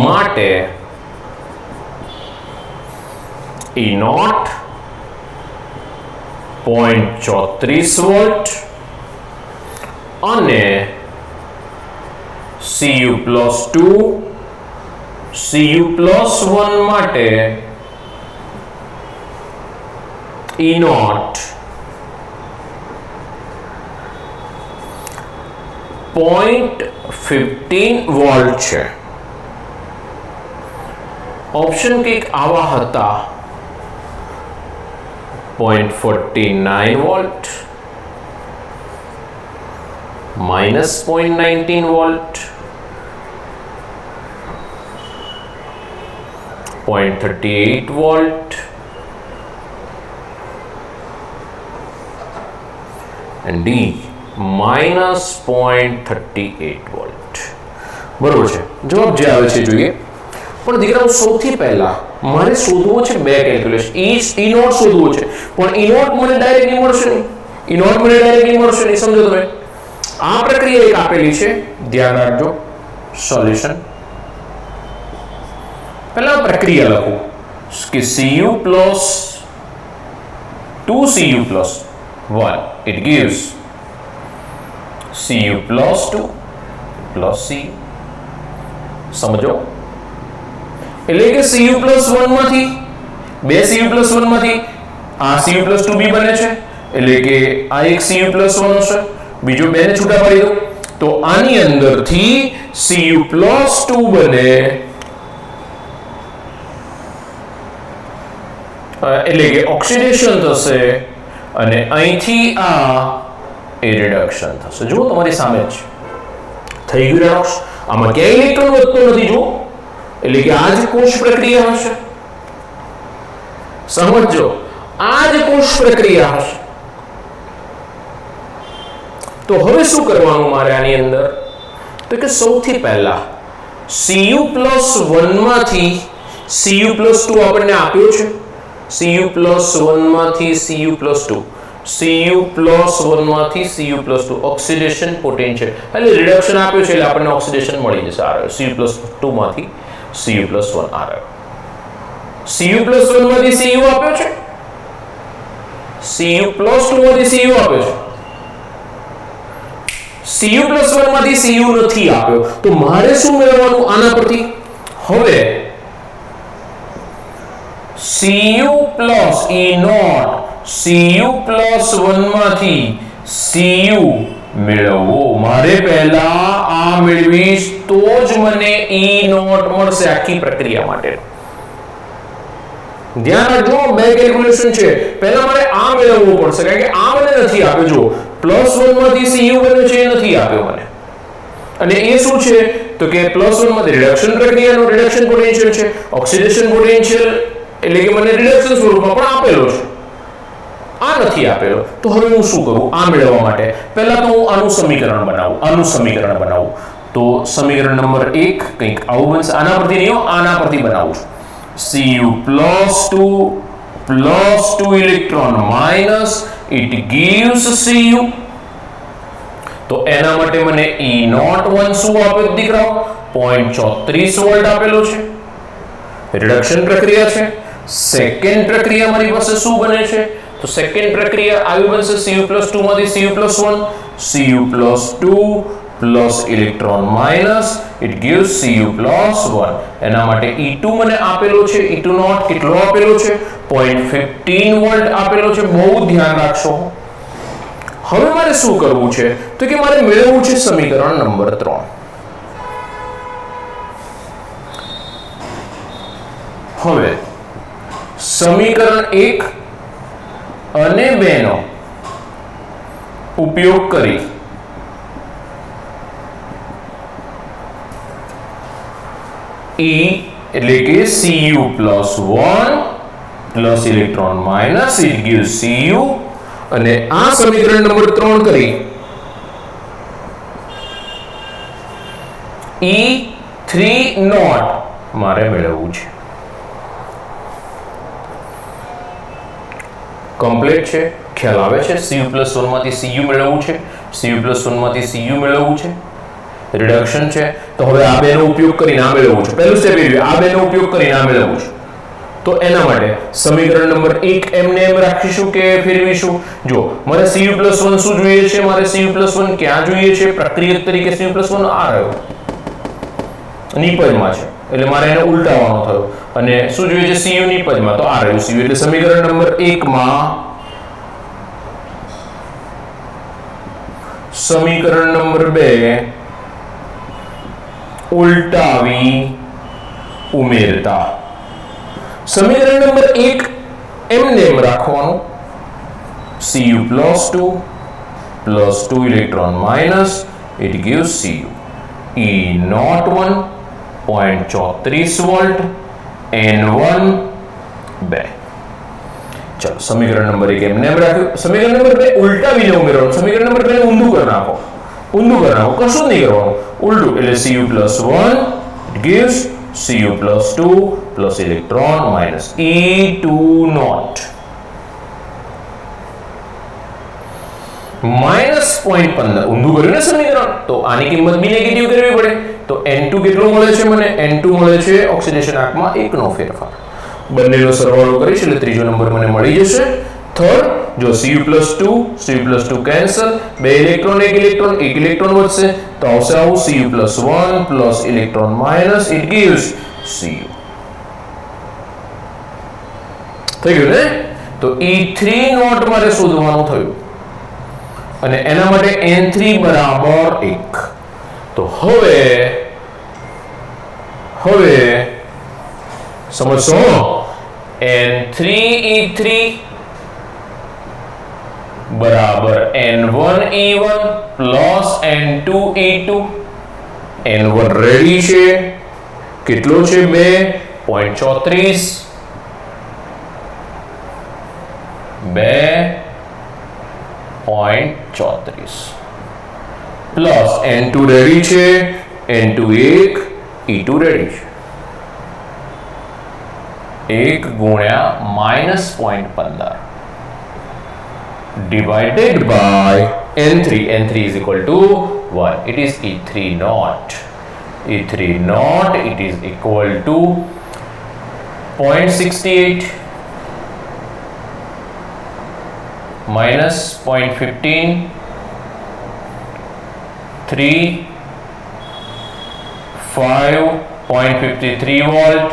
માટે E નોટ 0.34 વોલ્ટ અને Cu plus 2 Cu plus 1 માટે E નોટ 0.15 વોલ્ટ છે. ઓપ્શન કંઈક આવા હતા: 0.49 volt, -0.19 volt, 0.38 volt and D -0.38 volt. બરોબર છે. જવાબ જે આવે છે જોઈએ. પણ દીકરાઓ સૌથી પહેલા મારે શોધવો છે બે કેલ્ક્યુલેશન. E નોટ શોધવો છે, પણ E નોટ મને ડાયરેક્ટ નહીં મળશે નહીં. E નોટ મને ડાયરેક્ટ નહીં મળશે નહીં. સમજો તમે, આ પ્રક્રિયા એક આપેલી છે, ધ્યાન રાખજો. સોલ્યુશન પહેલા પ્રક્રિયા લખું કે Cu plus 2 Cu plus 1 it gives Cu plus 2 plus Cu. સમજો, એટલે કે Cu plus 1 માંથી બે Cu plus 1 માંથી આ Cu plus 2b બને છે, એટલે કે આ એક Cu plus 1 હશે, બીજો બે ને છૂટા પાડી દો તો આની અંદરથી Cu plus 2 બને, એટલે કે ઓક્સિડેશન થશે અને અહીંથી આ એ રિડક્શન થશે. જુઓ તમારી સામે જ થઈ ગયું રેડોક્સ. આમાં ક્યાંય ઇલેક્ટ્રોન વધતો નથી. જુઓ, એટલે કે આ જ કોષ પ્રક્રિયા હશે. સમજો, આ જ કોષ પ્રક્રિયા હશે. તો હવે શું કરવાનું મારે આની અંદર? તો કે સૌથી પહેલા Cu plus 1 માંથી Cu plus 2 આપણને આપ્યો છે. Cu plus 1 માંથી Cu plus 2, Cu plus 1 માંથી Cu plus 2 ઓક્સિડેશન પોટેન્શિયલ, એટલે રિડક્શન આપ્યું છે, એટલે આપણને ઓક્સિડેશન મળી જશે. આ રહ્યો Cu plus 2 માંથી Cu plus 1 આ રહ્યો. Cu plus 1 માંથી Cu આપ્યો છે, Cu plus 2 માંથી Cu આપ્યો છે, Cu plus 1 માંથી Cu નથી આપ્યો. તો મારે શું મેળવવાનું આના પરથી? હવે Cu plus E naught Cu plus 1 માંથી Cu મેળવવો. મારે પહેલા આ મેળવીશ તો જ મને E નોટ મળશે આખી પ્રક્રિયા માટે. ધ્યાન રાખજો, બે કેલ્ક્યુલેશન છે. પહેલા મારે આ મેળવવું પડશે, કારણ કે આ મને નથી આપ્યો. જો પ્લસ 1 માંથી Cu બને છે, એ નથી આપ્યો મને. અને એ શું છે? તો કે પ્લસ 1 માંથી રિડક્શન પ્રક્રિયાનો રિડક્શન પોટેન્શિયલ છે, ઓક્સિડેશન પોટેન્શિયલ, એટલે કે મને રિડક્શન સ્વરૂપમાં પણ આપેલો છે. આ નથી આપેલો. તો હવે હું શું કરું આ મેળવવા માટે? પહેલા તો હું આનું સમીકરણ બનાવું. તો સમીકરણ નંબર 1 કંઈક આવું બનશે. આના પરથી નહીં, આના પરથી બનાવું છું. Cu plus 2 electron minus it gives Cu. તો એના માટે મને E નોટ 1 શું આપ્યો દીકરાઓ? 0.34 વોલ્ટ આપેલો છે. રિડક્શન પ્રક્રિયા છે. સેકન્ડ પ્રક્રિયા મારી પાસે શું બને છે? તો સેકન્ડ પ્રક્રિયા આવી બનશે Cu plus 2 માંથી Cu plus 1, Cu plus 2 plus electron minus it gives Cu plus 1. એના માટે E2 મને આપેલો છે. E2 નોટ કેટલો આપેલો છે? 0.15 વોલ્ટ આપેલો છે. બહુ ધ્યાન રાખશો. હવે મારે શું કરવું છે? તો કે મારે મેળવવું છે સમીકરણ નંબર 3. હવે સમીકરણ 1 અને 2 નો ઉપયોગ કરી E એટલે કે Cu plus 1 plus electron minus it gives Cu, અને આ સમીકરણ નંબર 3 કરી E3 નોટ મારે મેળવવું છે. કમ્પ્લીટ છે? ખ્યાલ આવે છે? Cu plus 1 માંથી Cu મેળવવું છે. Cu+1 માંથી Cu મેળવવું છે, રિડક્શન છે. તો હવે આ બેનો ઉપયોગ કરીને આ મેળવવું છે. પહેલું સ્ટેપ એ રહ્યું, આ બેનો ઉપયોગ કરીને આ મેળવવું છે. તો એના માટે સમીકરણ નંબર 1 એમને એમ રાખીશું કે ફેરવીશું? જો મારે Cu+1 શું જોઈએ છે? મારે Cu+1 ક્યાં જોઈએ છે? પ્રક્રિયક તરીકે Cu+1 આ રહ્યો, નિપજમાં છે, એટલે મારે એને ઉલટાવવાનો થયો. અને શું જોઈએ છે? Cu નિપજમાં, તો આ રહ્યું Cu. એટલે સમીકરણ નંબર 1 માં સમીકરણ નંબર 2 ઉલટાવી ઉમેરતા સમીકરણ નંબર 1 એમને એમ રાખવાનું. Cu+2 plus 2 electron minus, it gives Cu. E01 0.34 volt, N1 2. चलो समीकरण नंबर 1 एमने एम राख्યું. સમીકરણ નંબર 2 ઉલટાવીને ઉમેરવાનું. સમીકરણ નંબર 2 ને ઊંધું કરી નાખો, કશું જ નહીં કરવાનું, ઉલટું. એટલે Cu+1 it gives Cu+2 plus electron minus E2 naught -0.15. ઊંધું કર્યું ને સમીકરણ, તો આની કિંમત બી નેગેટિવ કરવી પડે. તો N2 કેટલું મળે છે મને? N2 મળે છે ઓક્સિડેશન આંકમાં 1 નો ફેરફાર. બંનેનો સરવાળો કરીશ એટલે ત્રીજો નંબર મને મળી જશે. થર્ડ, જો Cu+2 કેન્સલ, 2 ઇલેક્ટ્રોન 1 ઇલેક્ટ્રોન વધશે, તો આવશે આવું Cu+1 plus electron minus, it gives Cu. થઈ ગયું ને? તો E3 નોટ મારે શોધવાનું થયું અને એના માટે N3 બરાબર 1. તો હવે સમજશો, N3E3 બરાબર N1E1 plus N2E2. N1 ready છે, કેટલો છે? 2.34. 2.34 પ્લસ N2 રેડી છે, N2 1, E2 રેડી છે. 1 ગુણ્યા -0.15 divided by N3. N3 is equal to 1. It is E3 naught. E3 naught, it is equal to 0.68 minus 0.15, 3, 5.53 volt.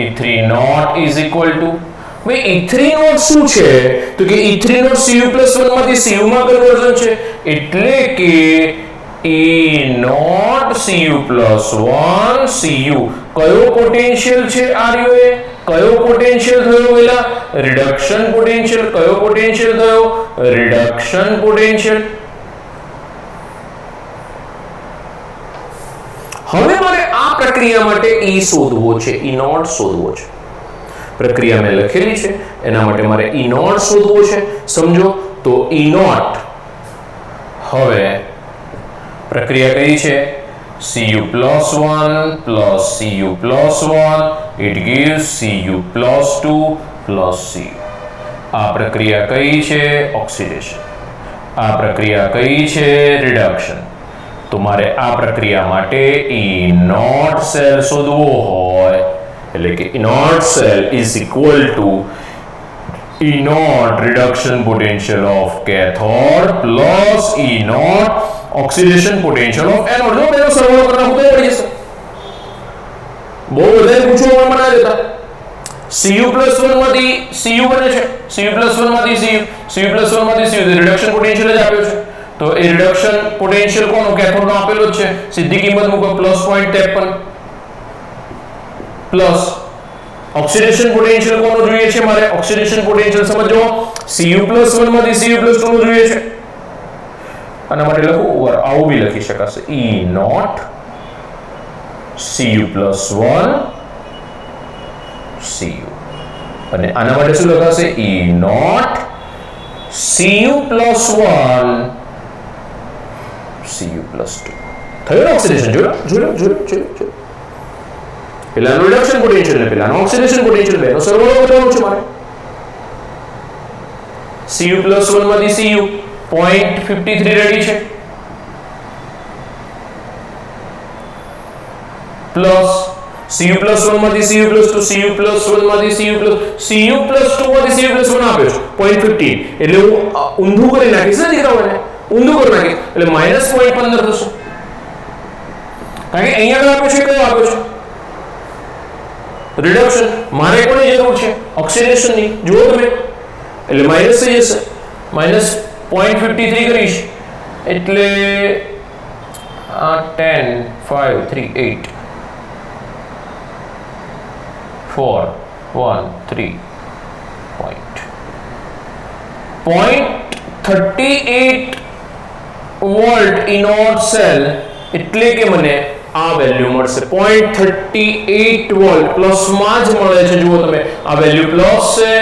E3 naught is equal to, ભાઈ E3 naught શું છે? તો કે E3 naught Cu+1 માંથી Cu માં conversion છે, એટલે કે E naught Cu+1 Cu. કયો પોટેન્શિયલ છે? આ રહ્યો એ. કયો પોટેન્શિયલ થયો? પેલા રિડક્શન પોટેન્શિયલ. કયો પોટેન્શિયલ થયો? Reduction potential. હવે મારે આ પ્રક્રિયા માટે E શોધવો છે, E naught શોધવો છે. પ્રક્રિયા મેં લખેલી છે, એના માટે મારે E naught શોધવો છે. સમજો તો E naught, હવે પ્રક્રિયા કઈ છે? Cu+1 plus Cu+1, it gives Cu+2 plus Cu. આ પ્રક્રિયા કઈ છે? ઓક્સિડેશન. આ પ્રક્રિયા કઈ છે? રિડક્શન. તો મારે આ પ્રક્રિયા માટે E naught સેલ શોધવો હોય, એટલે કે E naught cell is equal to E naught reduction potential of cathode plus E naught oxidation potential of anode. જો બેનો સરવાળો કરવાનો તો પડી જશે. બહુ વધારે પૂછવામાં મને ના દેતા. Cu+1 માંથી Cu બને છે, Cu+1 માંથી Cu+1 માંથી Cu, રિડક્શન પોટેન્શિયલ જ આપ્યો છે. તો એ રિડક્શન પોટેન્શિયલ કોનો? કેથોડ નો આપેલો જ છે. સીધી કિંમત મૂકો, +0.53 પ્લસ ઓક્સિડેશન પોટેન્શિયલ કોનો જોઈએ છે મારે? ઓક્સિડેશન પોટેન્શિયલ સમજો, Cu+1 માંથી Cu+2 નો જોઈએ છે. આના માટે લખું ઓવર, આવું બી લખી શકાશે, E naught Cu+1 Cu. અને આના માટે શું લખાશે? E naught Cu+1 Cu+2. થયું ઓક્સિડેશન? જોડો. પેલાનું રિડક્શન પોટેન્શિયલ ને પેલાનું ઓક્સિડેશન પોટેન્શિયલ, બેનો સરવાળો કરવાનો છે મારે. Cu+1 માંથી Cu 0.53 રેડી છે, પ્લસ cu+1 માંથી cu+2 cu+1 માંથી cu+2 માંથી cu+1 આપ્યો છે 0.15 એટલે હું ઊંધું કરી નાખીશ ને દીકરાઓને ઊંધું કરી નાખીશ એટલે -0.15 થશે કારણ કે અહીંયા આગળ આપ્યો છે કયો આપ્યો છે રિડક્શન મારે કોની જરૂર છે ઓક્સિડેશનની જુઓ તમે એટલે માઈનસ થઈ જશે -0.53 કરીશ એટલે 10 5 3 8 4 1 3 0.38 વોલ્ટ ઇનોડ સેલ એટલે કે મને આ વેલ્યુ મળશે 0.38 વોલ્ટ પ્લસ માં જ મળે છે જુઓ તમે આ વેલ્યુ પ્લસ છે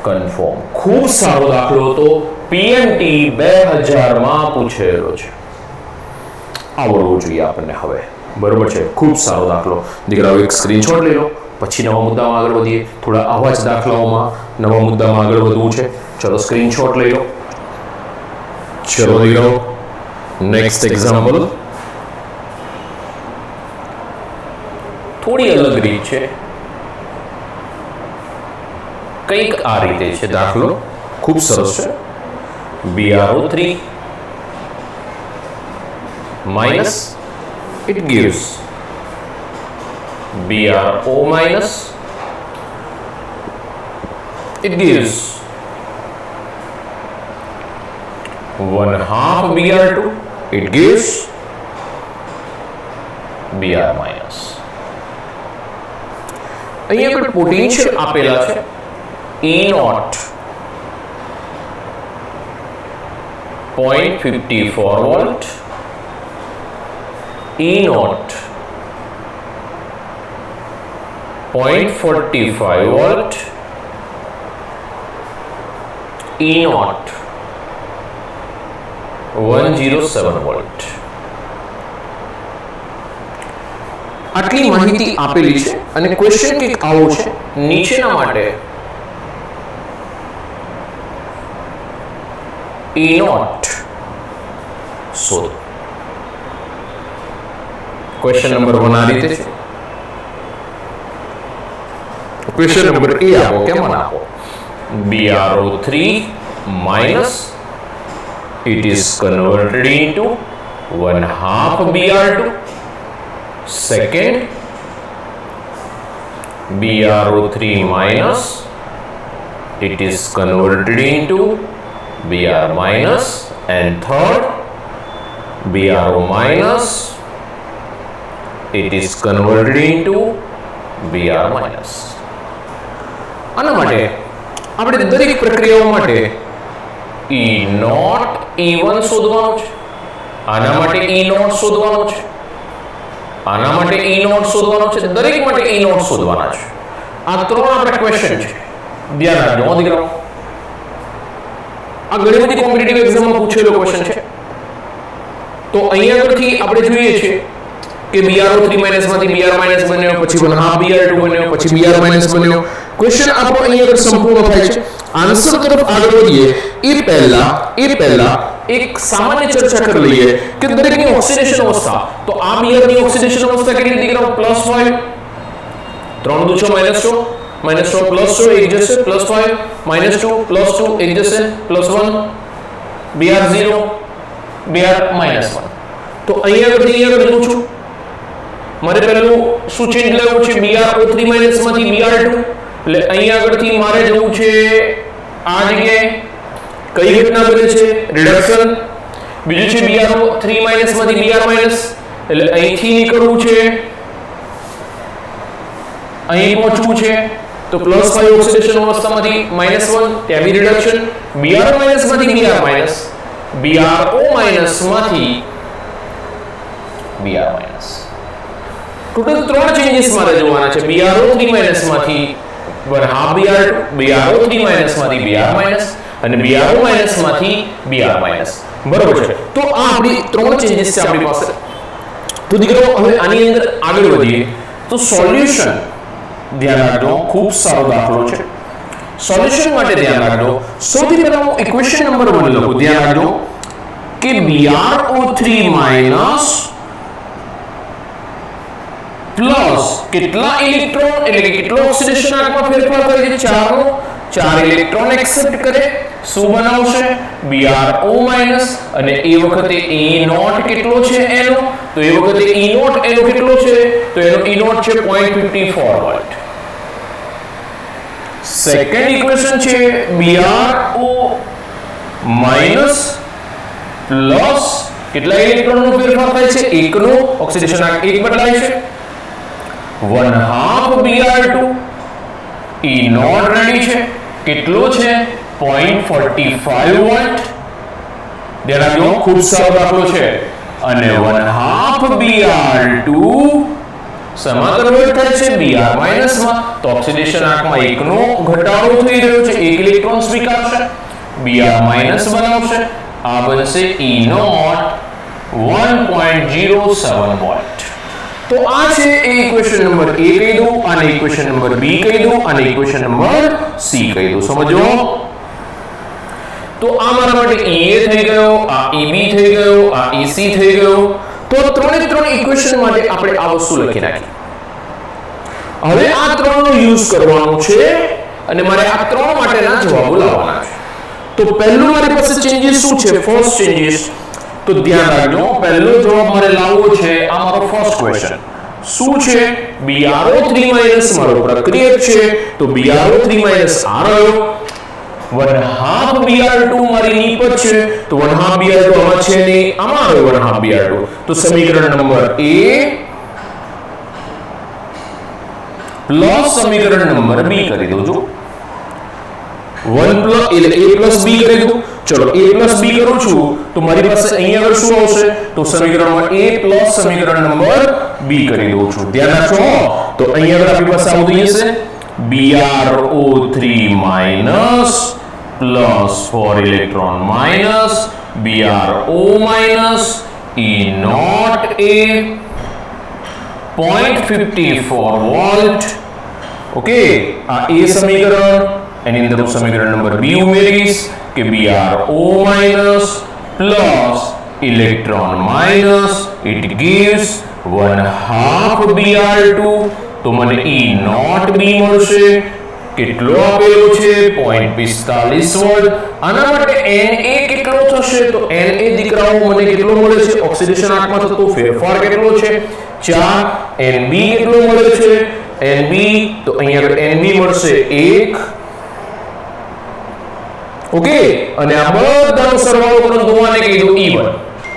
કન્ફર્મ ખૂબ સારો દાખલો હતો પીએમટી 2000 માં પૂછેલો છે આવડવું જોઈએ આપણને હવે બરોબર છે ખૂબ સારો દાખલો દીકરાઓ એક સ્ક્રીનશોટ લઈ લો પછી નવા મુદ્દામાં આગળ વધીએ થોડા આવા જ દાખલાઓમાં નવા મુદ્દામાં આગળ વધવું છે ચલો સ્ક્રીનશોટ લઈ લો ચલો દીકરાઓ નેક્સ્ટ એક્ઝામ્પલ થોડી અલગ રીત છે કંઈક આ રીતે છે દાખલો ખૂબ સરસ છે BrO3 minus it gives BrO minus it gives 1/2 Br2 it gives Br minus અહીંયા આગળ પોટેન્શિયલ આપેલા છે E0 0.54 volt E0 0.45 volt E0 107 volt આટલી માહિતી આપેલી છે અને ક્વેશ્ચન કંઈક આવો છે નીચેના માટે E0 શોધો ક્વેશ્ચન નંબર 1 આ રીતે છે ક્વેશ્ચન નંબર એ આપો કેમ આપો BrO3 minus it is converted into 1/2 Br2 second BrO3 minus it is converted into Br minus and third BrO minus it is converted into Br minus આના માટે આપણે દરેક પ્રક્રિયાઓ માટે E0 E1 શોધવાનો છે આના માટે E0 શોધવાનો છે આના માટે E0 શોધવાનો છે દરેક માટે E0 શોધવાના છે આ ત્રણ આપણા ક્વેશ્ચન છે ધ્યાન રાખજો દીકરાઓ આ ઘણી બધી કોમ્પિટિટિવ એક્ઝામમાં પૂછેલો ક્વેશ્ચન છે તો અહીંયા આગળથી આપણે જોઈએ છે કે BrO3 માઈનસ માંથી Br માઈનસ બન્યો પછી 1/2 Br2 બન્યો પછી Br માઈનસ બન્યો ક્વેશ્ચન આપણો અહીંયા આગળ સંપૂર્ણ થાય છે આન્સર તરફ આગળ વધીએ એ પહેલા એક સામાન્ય ચર્ચા કરી લઈએ કે દરેકની ઓક્સિડેશન અવસ્થા તો આ Br ની ઓક્સિડેશન અવસ્થા કેટલી દીકરાઓ +5 3 2 6 -4 +4 એક જશે +5 -2 +2 એક જશે +1 Br0 Br -1 તો અહીંયા આગળ જઉં છું મારે પહેલું શું ચેન્જ લેવું છે BrO3 માઈનસ માંથી Br2 એટલે અહીંયા આગળથી મારે જવું છે આ જગ્યાએ કઈ ઘટના બને છે રિડક્શન બીજું છે BrO3 માઈનસ માંથી Br માઈનસ એટલે અહીંથી નીકળવું છે અહીં પહોંચવું છે તો +5 ઓક્સિડેશન અવસ્થામાંથી -1 ત્યાં બી રિડક્શન Br માઈનસ માંથી Br માઈનસ BrO માઈનસ માંથી Br માઈનસ ટોટલ ત્રણ ચેન્જીસ મારે જોવાના છે BrO3 માઈનસ માંથી 1/2 BrO3 માઈનસ માંથી Br માઈનસ અને BrO માઈનસ માંથી Br માઈનસ બરોબર છે તો આ આપણી ત્રણ ચેન્જીસ છે આપણી પાસે તો દીકરાઓ હવે આની અંદર આગળ વધીએ તો સોલ્યુશન ધ્યાન રાખજો ખૂબ સારો દાખલો છે સોલ્યુશન માટે ધ્યાન રાખજો સૌથી પહેલા હું ઇક્વેશન નંબર 1 લખું ધ્યાન રાખજો કે BrO3 માઇનસ પ્લસ કેટલા ઇલેક્ટ્રોન એટલે કે કેટલો ઓક્સિડેશન આંકમાં ફેરફાર થાય છે 4 નો 4 ઇલેક્ટ્રોન એક્સેપ્ટ કરે શું બનાવશે BrO માઈનસ અને એ વખતે E નોટ કેટલો છે એનો તો એ વખતે E નોટ એનો કેટલો છે તો એનો E નોટ છે 0.54 વોલ્ટ સેકન્ડ ઇક્વેશન છે BrO માઈનસ પ્લસ કેટલા ઇલેક્ટ્રોનનો ફેરફાર થાય છે એકનો ઓક્સિડેશન આંક એક બદલાય છે 1/2 Br2 E નોટ રેડી છે કેટલો છે 0.45 વોલ્ટ ધ્યાન રાખજો ખૂબ સરળ દાખલો છે અને 1/2 Br2 શેમાં કન્વર્ટ થાય છે Br માઈનસ માં તો ઓક્સિડેશન આંકમાં એકનો ઘટાડો થઈ રહ્યો છે એક ઇલેક્ટ્રોન સ્વીકારશે Br માઈનસ બનાવશે આ બનશે E નોટ 1.07 વોલ્ટ તો આ છે એ ઇક્વેશન નંબર A કહી દઉં અને ઇક્વેશન નંબર B કહી દઉં અને ઇક્વેશન નંબર C કહી દઉં સમજો તો આ મારા માટે EA થઈ ગયો આ EB થઈ ગયો આ EC થઈ ગયો તો ત્રણે ત્રણ ઇક્વેશન માટે આપણે આ વસ્તુ લખી નાખી હવે આ ત્રણનો યુઝ કરવાનો છે અને મારે આ ત્રણ માટેના જવાબો લાવવાના છે તો પહેલું મારી પાસે ચેન્જીસ શું છે ફર્સ્ટ ચેન્જીસ તો ધ્યાન રાખજો પહેલો જવાબ મારે લાવવો છે આ મારો ફર્સ્ટ ક્વેશ્ચન શું છે BrO3 માઈનસ મારો પ્રક્રિયક છે તો BrO3 માઈનસ આ રહ્યો 1/2 Br2 મારી નિપજ છે તો 1/2 Br2 આમાં છે ને આમાં આવ્યો 1/2 Br2 તો સમીકરણ નંબર A પ્લસ સમીકરણ નંબર B કરી દો જો 1 પ્લસ એટલે A પ્લસ B કરી દો ચલો A પ્લસ B કરું છું તો મારી પાસે અહીંયા આગળ શું આવશે તો સમીકરણમાં A પ્લસ સમીકરણ નંબર B કરી દઉં છું ધ્યાન રાખજો તો અહીંયા આગળ આપણી પાસે આવતું હશે BrO3 minus plus 4 electron minus BrO minus E naught A 0.54 volt okay આ A સમીકરણ એની અંદર હું સમીકરણ નંબર B ઉમેરીશ કે BrO minus plus electron minus it gives 1/2 Br2 તો મને E નોટ B મળશે કેટલો આપેલો છે 0.45 વોલ્ટ આના માટે Na કેટલો થશે તો Na દીકરાઓ મને કેટલો મળે છે ઓક્સિડેશન આંકમાં થતો ફેરફાર કેટલો છે 4 Nb કેટલો મળે છે Nb તો અહીંયા આગળ Nb મળશે 1 ઓકે અને આ બધાનો સરવાળો કરો તો આને કીધું E1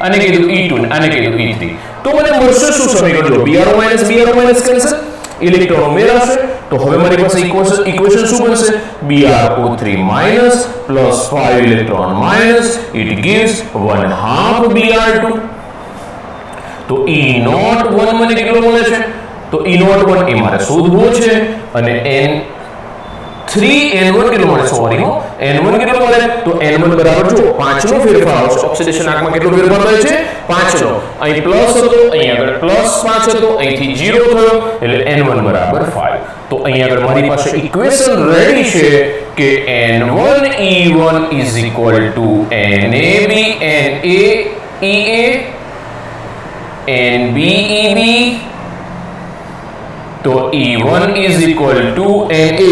આને કીધું E2 આને કીધું E3 તો મને મળશે શું સમીકરણ જો Br માઈનસ કેન્સલ ઇલેક્ટ્રોન ઉમેરાશે તો હવે મારી પાસે ઇક્વેશન શું બનશે BrO3 minus plus 5 electron minus it gives 1/2 Br2 તો E નોટ 1 મને કેટલો મળે છે તો E નોટ 1 એ મારે શોધવો છે અને N1 કેટલો મળે સોરી N1 કેટલો મળે તો N1 બરાબર જો 5 નો ફેરફાર આવશે ઓક્સિડેશન આંકમાં કેટલો ફેરફાર થાય છે 5 નો અહીં પ્લસ હતો અહીં આગળ પ્લસ 5 હતો અહીંથી 0 થયો એટલે N1 બરાબર 5 તો અહીં આગળ મારી પાસે ઇક્વેશન રેડી છે કે N1 E1 is equal to NAB NA EA NB EB તો E1 is equal to NA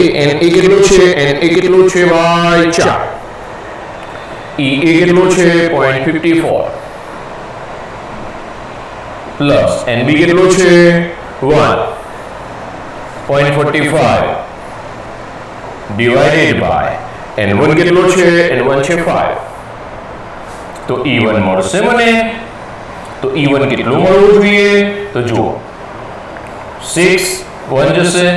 કેટલો છે NA કેટલો છે ભાઈ 4 EA કેટલો છે 0.54 પ્લસ NB કેટલો છે 1.45 ડિવાઇડેડ બાય N1 કેટલો છે N1 છે 5 તો E1 મળશે મને તો E1 કેટલું મળવું જોઈએ તો જુઓ 6 1 જશે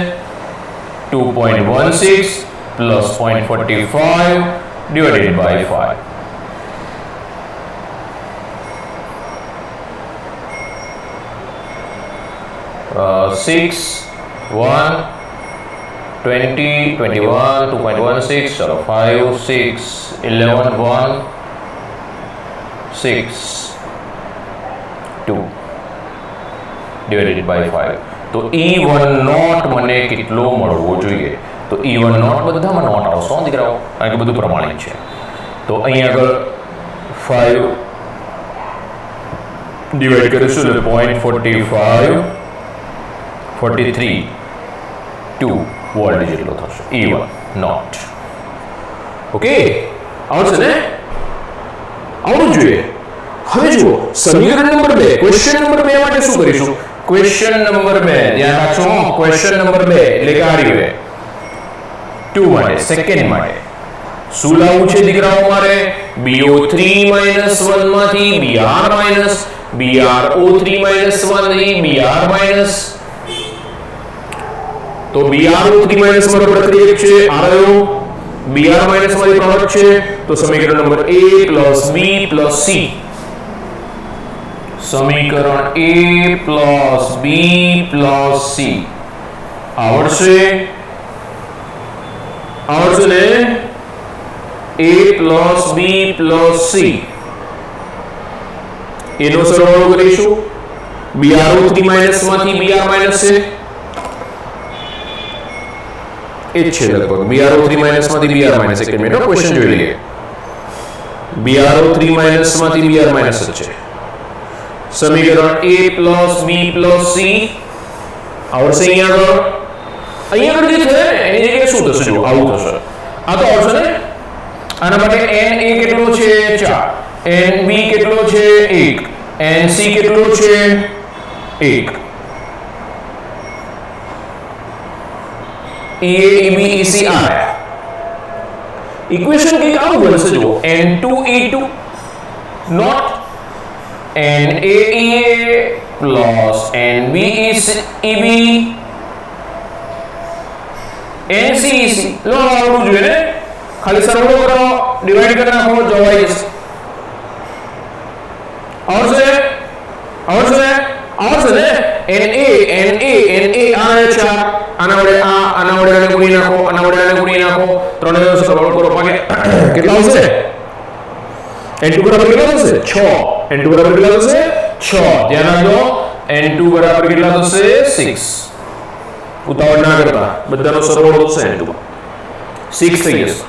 2.16 plus 0.45 divided by 5 6 1 20 21 2.16 चलो 5 6 11 1 6 2 divided by 5 તો E1 નોટ મને કેટલો મળવો જોઈએ તો E1 નોટ બધામાં નોટ આવશે દીકરાઓ કારણ કે બધું પ્રમાણિત છે તો અહીં આગળ 5 ડિવાઈડ કરીશું એટલે 0.45 43 2 વોલ્ટ જેટલો થશે E1 નોટ. ઓકે, આવડશે ને? આવડવું જોઈએ. હવે જુઓ સમીકરણ નંબર 2, ક્વેશ્ચન નંબર 2 માટે શું કરીશું? ક્વેશ્ચન નંબર 2 ધ્યાન રાખજો. ક્વેશ્ચન નંબર 2 એટલે કે આ રહ્યું 2 માટે, સેકન્ડ માટે શું લાવવું છે દીકરાઓ? મારે BO3 - 1 માંથી BrO3 - 1 થી Br- તો BrO3 - મારો પ્રક્રિયક છે, આ રહ્યો Br- મારી પ્રોડક્ટ છે. તો સમીકરણ નંબર A + B + C, સમીકરણ A + B + C આવડશે? આવડશે ને? A + B + C એનો સરવાળો કરીશું. BrO3 - માંથી Br- છે, એ છે લગભગ BrO3 - માંથી Br- એક મિનિટ ક્વેશ્ચન જોઈ લઈએ. BrO3 - માંથી Br- જ છે. સમીકરણ A + B + C આવડશે? અહીંયા આગળ જે છે એની જગ્યાએ શું થશે? જો આવું થશે. આ તો આવશે ને? આના માટે Na કેટલો છે? 4, Nb કેટલો છે? 1, Nc કેટલો છે? 1. EA EB EC આયા. ઇક્વેશન કંઈક આવું બનશે. જો N2 E2 naught NaEA + NB EB NCEC. લો આવડવું જોઈએ ને? ખાલી સરવાળો કરો, ડિવાઈડ કરી નાખો, જવાબ આવી જશે. આવડશે? આવડશે ને? Na આ 4, આના વડે આના વડે આને ગુણી નાખો, આના વડે આને ગુણી નાખો, ત્રણેયનો સરવાળો કરો, ભાગે કેટલા આવશે? N2 બરાબર કેટલા થશે? 6. N2 બરાબર કેટલા થશે? 6. ધ્યાન રાખજો, N2 બરાબર કેટલા થશે? 6. ઉતાવળ ના કરતા, બધાનો સરવાળો થશે N2 6 થઈ જશે.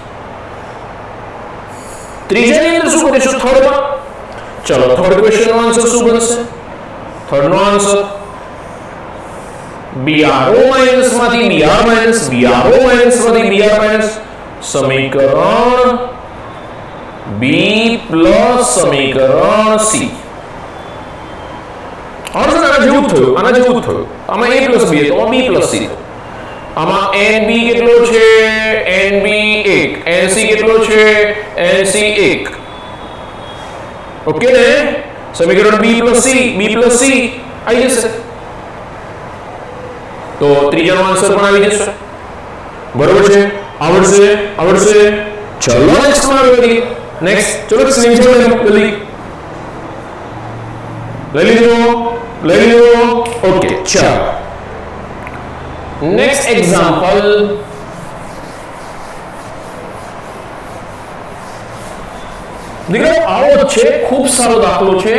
ત્રીજાની અંદર શું કરીશું? થર્ડમાં. ચલો થર્ડ ક્વેશ્ચનનો આન્સર શું બનશે? થર્ડનો આન્સર BrO- માંથી Br- BrO- માંથી Br- સમીકરણ B + સમીકરણ C. આના જેવું થયું, આના જેવું થયું. આમાં A + B તો B + C થયું. આમાં NB કેટલો છે? NB 1, NC કેટલો છે? NC 1. ઓકે ને? સમીકરણ B + C આવી જશે. તો ત્રીજાનો આન્સર પણ આવી જશે. બરોબર છે? આવડશે? ચલો નેક્સ્ટ માં આવી. નેક્સ્ટ ચલો સ્ક્રીનશોટ લો જલ્દી. લઈ લીધો. ઓકે, ચાલો નેક્સ્ટ એક્ઝામ્પલ. દીકરો આવો છે, ખૂબ સારો દાખલો છે.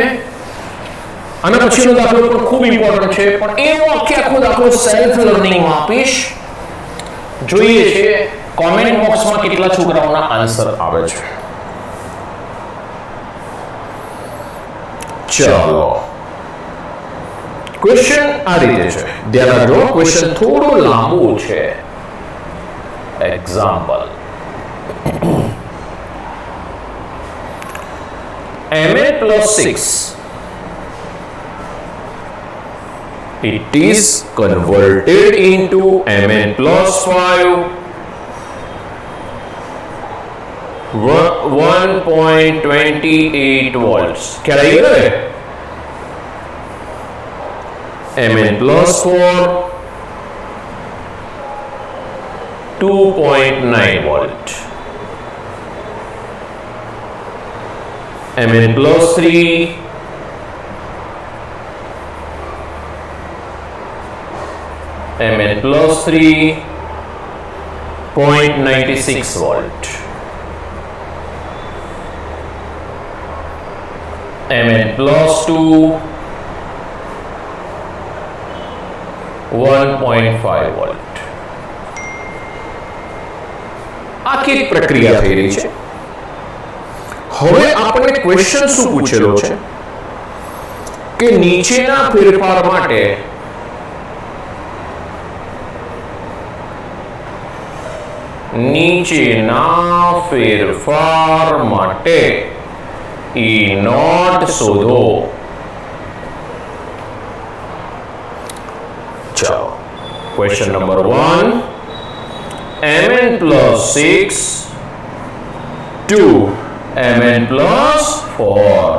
આના પછીનો દાખલો પણ ખૂબ ઇમ્પોર્ટન્ટ છે, પણ એવો આખો દાખલો સેલ્ફ લર્નિંગમાં આપીશ. જોઈએ છે કોમેન્ટ બોક્સમાં કેટલા છોકરાઓના આન્સર આવે છે. ચાલો ક્વેશ્ચન આ રીતે છે, ધ્યાન રાખજો. ક્વેશ્ચન થોડો લાંબો છે. Example Mn + 6 it is converted into Mn + 5 1.28 volts. क्या रहेगा? Mn + 4 2.9 volt. Mn + 3 Mn + 3 0.96 volt. Mn + 2 1.5 volt. આખી એક પ્રક્રિયા થઈ રહી છે. હવે આપણે ક્વેશ્ચન શું પૂછેલો છે કે નીચેના ફેરફાર માટે E naught શોધો. ચાલો, question number 1, mn plus 6 2 mn plus 4.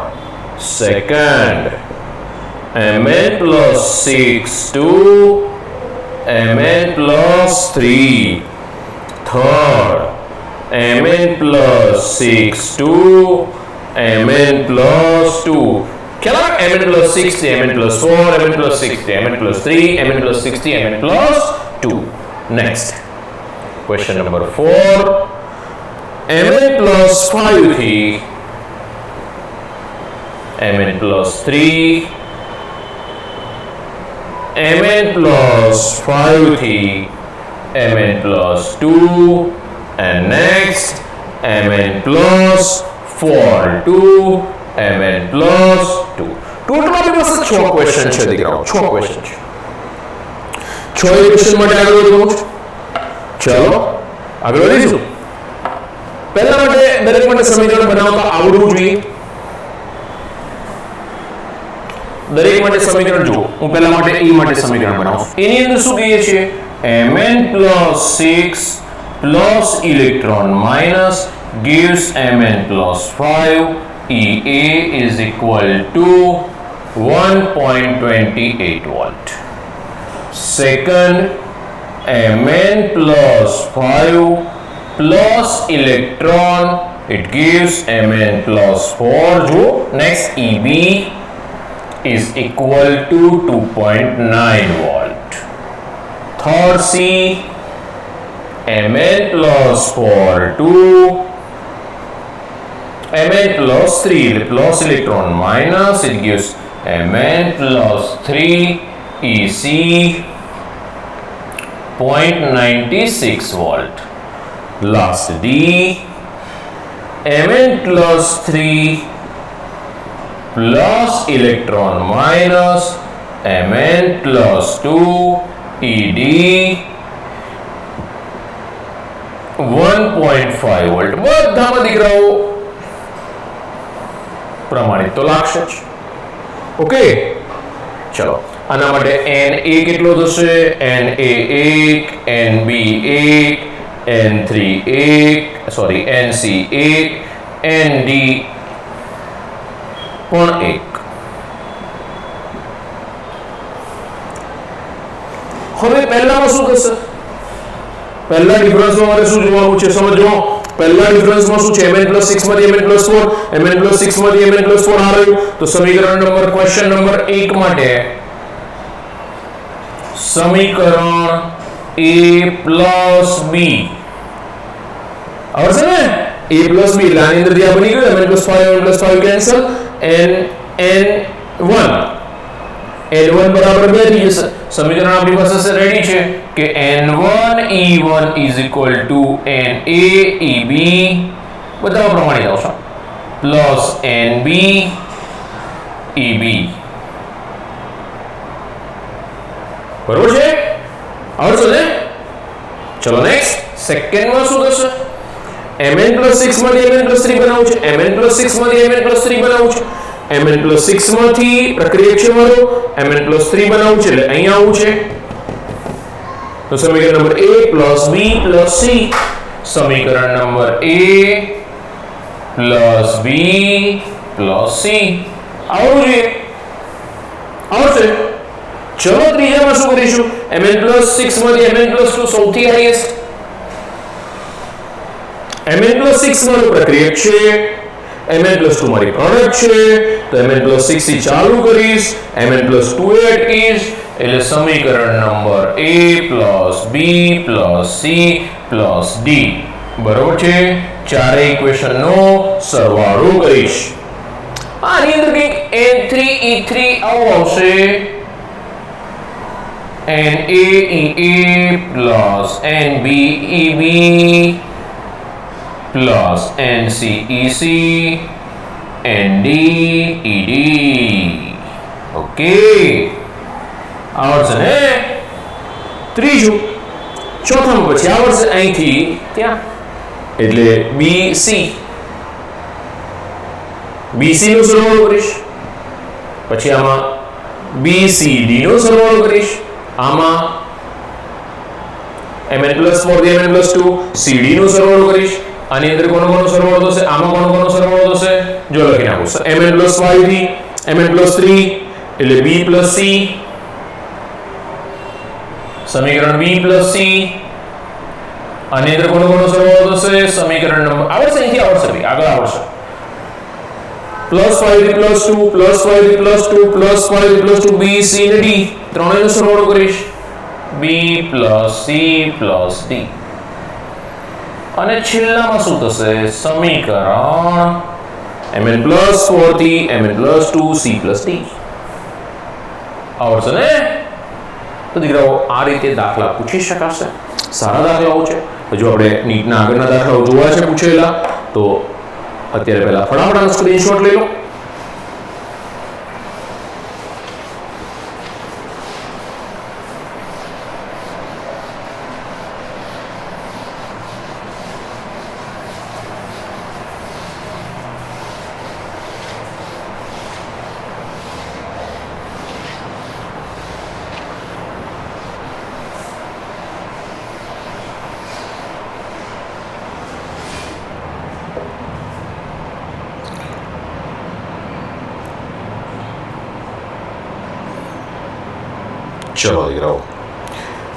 Second, mn plus 6 2 mn plus 3. Third, mn plus 6 2 mn plus 2. Kya mn plus 60 mn plus 4 mn plus 60 mn plus 3 mn plus 60 mn plus 2. Next, question number 4, mn plus 5 થી mn plus 3 mn plus 5 થી mn plus 2 and next mn plus 4 2 mn plus 2. Total આપણી પાસે 6 question છે દીકરાઓ, 6 question છે. 6 question માટે આગળ વધવું. ચલો આગળ વધીશું. પહેલા માટે દરેક માટે સમીકરણ બનાવતા આવડવું જોઈએ. દરેક માટે સમીકરણ જુઓ. હું પહેલા માટે E માટે સમીકરણ બનાવું. એની અંદર શું કહીએ છીએ? mn plus 6 plus electron minus gives mn plus 5. EA is equal to 1.28 volt. Second, mn plus 5 plus electron, it gives mn plus 4. Jo next, EB is equal to 2.9 volt. Third, C, mn plus 4 2 mn plus 3 plus electron minus, it gives mn plus 3 EC 0.96 volt. Last, D, mn plus 3 plus electron minus mn plus 2 ED 1.5 volt. બધામાં દીકરાઓ પ્રમાણિત તો લાગશે જ. Okay, ચલો આના માટે Na કેટલો થશે? Na 1, Nb 1, N3 1, sorry Nc 1, Nd પણ 1. હવે પહેલામાં શું થશે? પહેલા ડિફરન્સમાં મારે શું જોવાનું છે સમજો. પહેલા ડિફરન્સમાં શું છે? mn plus 6 માંથી mn plus 4, mn plus 6 માંથી mn plus 4 આ રહ્યું. તો સમીકરણ નંબર ક્વેશ્ચન નંબર 1 માટે સમીકરણ a plus b આવશે ને? a plus b એટલે આની અંદરથી આ બની ગયું mn plus 5 કેન્સલ, n1 બરાબર 2 થઈ જશે. સમીકરણ આપણી પાસે રેડી છે કે n1 e1 is equal to na eb બધા પ્રમાણિત આવશે પ્લસ nb eb. બરોબર છે? આવડશે ને? ચલો નેક્સ્ટ, સેકન્ડમાં શું થશે? mn plus 6 માંથી mn plus 3 બનાવવું છે. mn plus 6 માંથી mn plus 3 બનાવવું છે. mn plus 6 માંથી પ્રક્રિયા છે મારો mn plus 3 બનાવવું છે એટલે અહીંયા આવું છે. તો સમીકરણ number a plus b plus c, સમીકરણ number a plus b plus c આવવું જોઈએ. આવશે. ચલો ત્રીજામાં શું કરીશું? mn plus 6 માંથી mn plus 2 સૌથી હાઈએસ્ટ. mn plus 6 મારું પ્રક્રિયક છે, mn plus 2 મારી પ્રોડક્ટ છે. તો mn plus 6 થી ચાલુ કરીશ, mn plus 2 એ અટકીશ. એટલે સમીકરણ number a plus b plus c plus d બરોબર છે. ચારેય ઇક્વેશનનો સરવાળો કરીશ. આની અંદર કંઈક n3 e3 આવું આવશે. NaEA plus NBEB plus NCEC NDED. કે આવડશે ને ત્રીજું. ચોથામાં પછી આવડશે અહીંથી ત્યાં, એટલે BC નો સરવાળો કરીશ, પછી આમાં BCD નો સરવાળો કરીશ, આમાં mn+4 mn+2 CD નો સરવાળો કરીશ, આની અંદર કોનો સરવાળો થશે, આમાં કોનો સરવાળો થશે, જો લખી નાખું mn+5 થી mn+3 એટલે B+C, સમીકરણ B+C, આની અંદર કોનો સરવાળો થશે, સમીકરણ નંબર આવડશે, અહીંથી આવડશે ભાઈ, આગળ આવડશે, +5 થી +2 +5 થી +2 +5 થી +2 B C ને D ત્રણેયનો સરવાળો કરીશ, B + C + D, અને છેલ્લામાં શું થશે, સમીકરણ mn+4 થી mn+2 C + D. આવડશે ને? તો દીકરાઓ આ રીતે દાખલા પૂછી શકાશે. સારા દાખલાઓ છે. હજુ આપણે નીટના આગળના દાખલાઓ જોવા છે પૂછેલા, તો અત્યારે પહેલા ફટાફટ સ્ક્રીનશોટ લઈ લો. ચલો દીકરાઓ,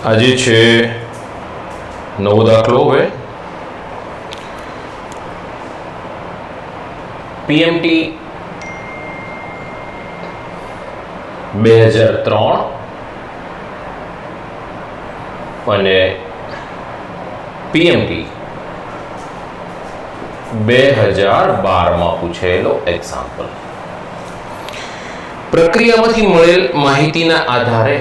આજે છે નવો દાખલો. હવે PMT 2003 અને PMT 2012 પૂછેલો એક્ઝામ્પલ. પ્રક્રિયામાંથી મળેલ માહિતીના આધારે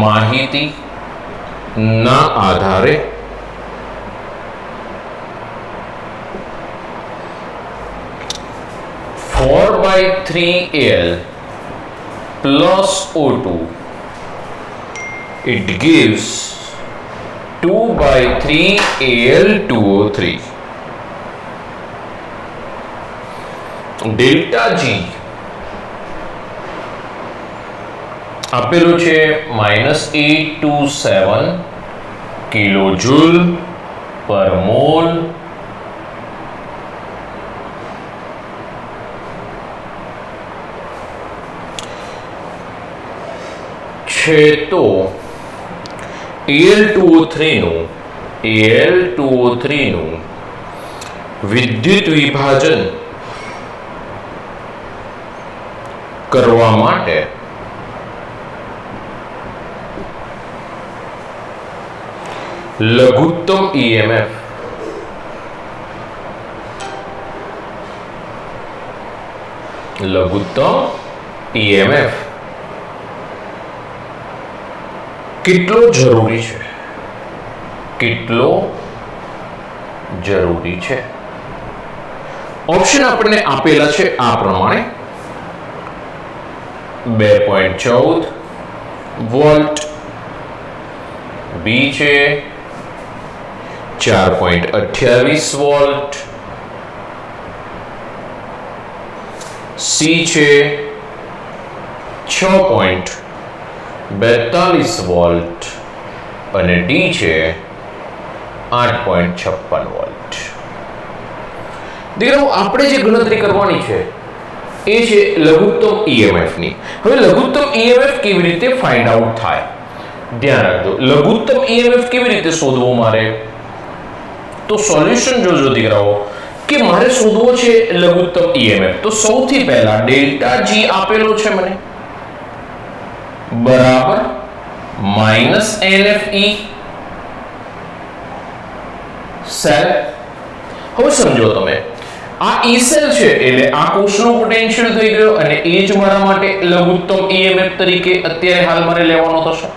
માહિતીના આધારે (4/3Al + O2) it gives 2/3Al2O3. Delta G આપેલું છે -827 કિલોજૂલ પર મોલ, છે તો Al2O3 નું વિદ્યુત વિભાજન કરવા માટે લઘુત્તમ EMF કેટલો જરૂરી છે. ઓપ્શન આપણને આપેલા છે આ પ્રમાણે: 2.14 વોલ્ટ, બી છે 4.28 વોલ્ટ, સી છે 6.42 વોલ્ટ અને ડી છે 8.56 વોલ્ટ. દીકરાઓ, આપણે જે ગણતરી કરવાની છે એ છે લઘુત્તમ EMF ની. હવે લઘુત્તમ EMF કેવી રીતે ફાઇન્ડ આઉટ થાય? ધ્યાન રાખજો, લઘુત્તમ EMF કેવી રીતે શોધવું મારે? તો સોલ્યુશન જોજો દીકરાઓ, કે મારે શોધવો છે લઘુત્તમ EMF. તો સૌથી પહેલા ડેલ્ટા G આપેલો છે મને, બરાબર -NFE સેલ. હવે સમજો તમે, આ E સેલ છે એટલે આ કોષનો પોટેન્શિયલ થઈ ગયો, અને એ જ મારા માટે લઘુત્તમ EMF તરીકે અત્યારે હાલ મારે લેવાનો થશે.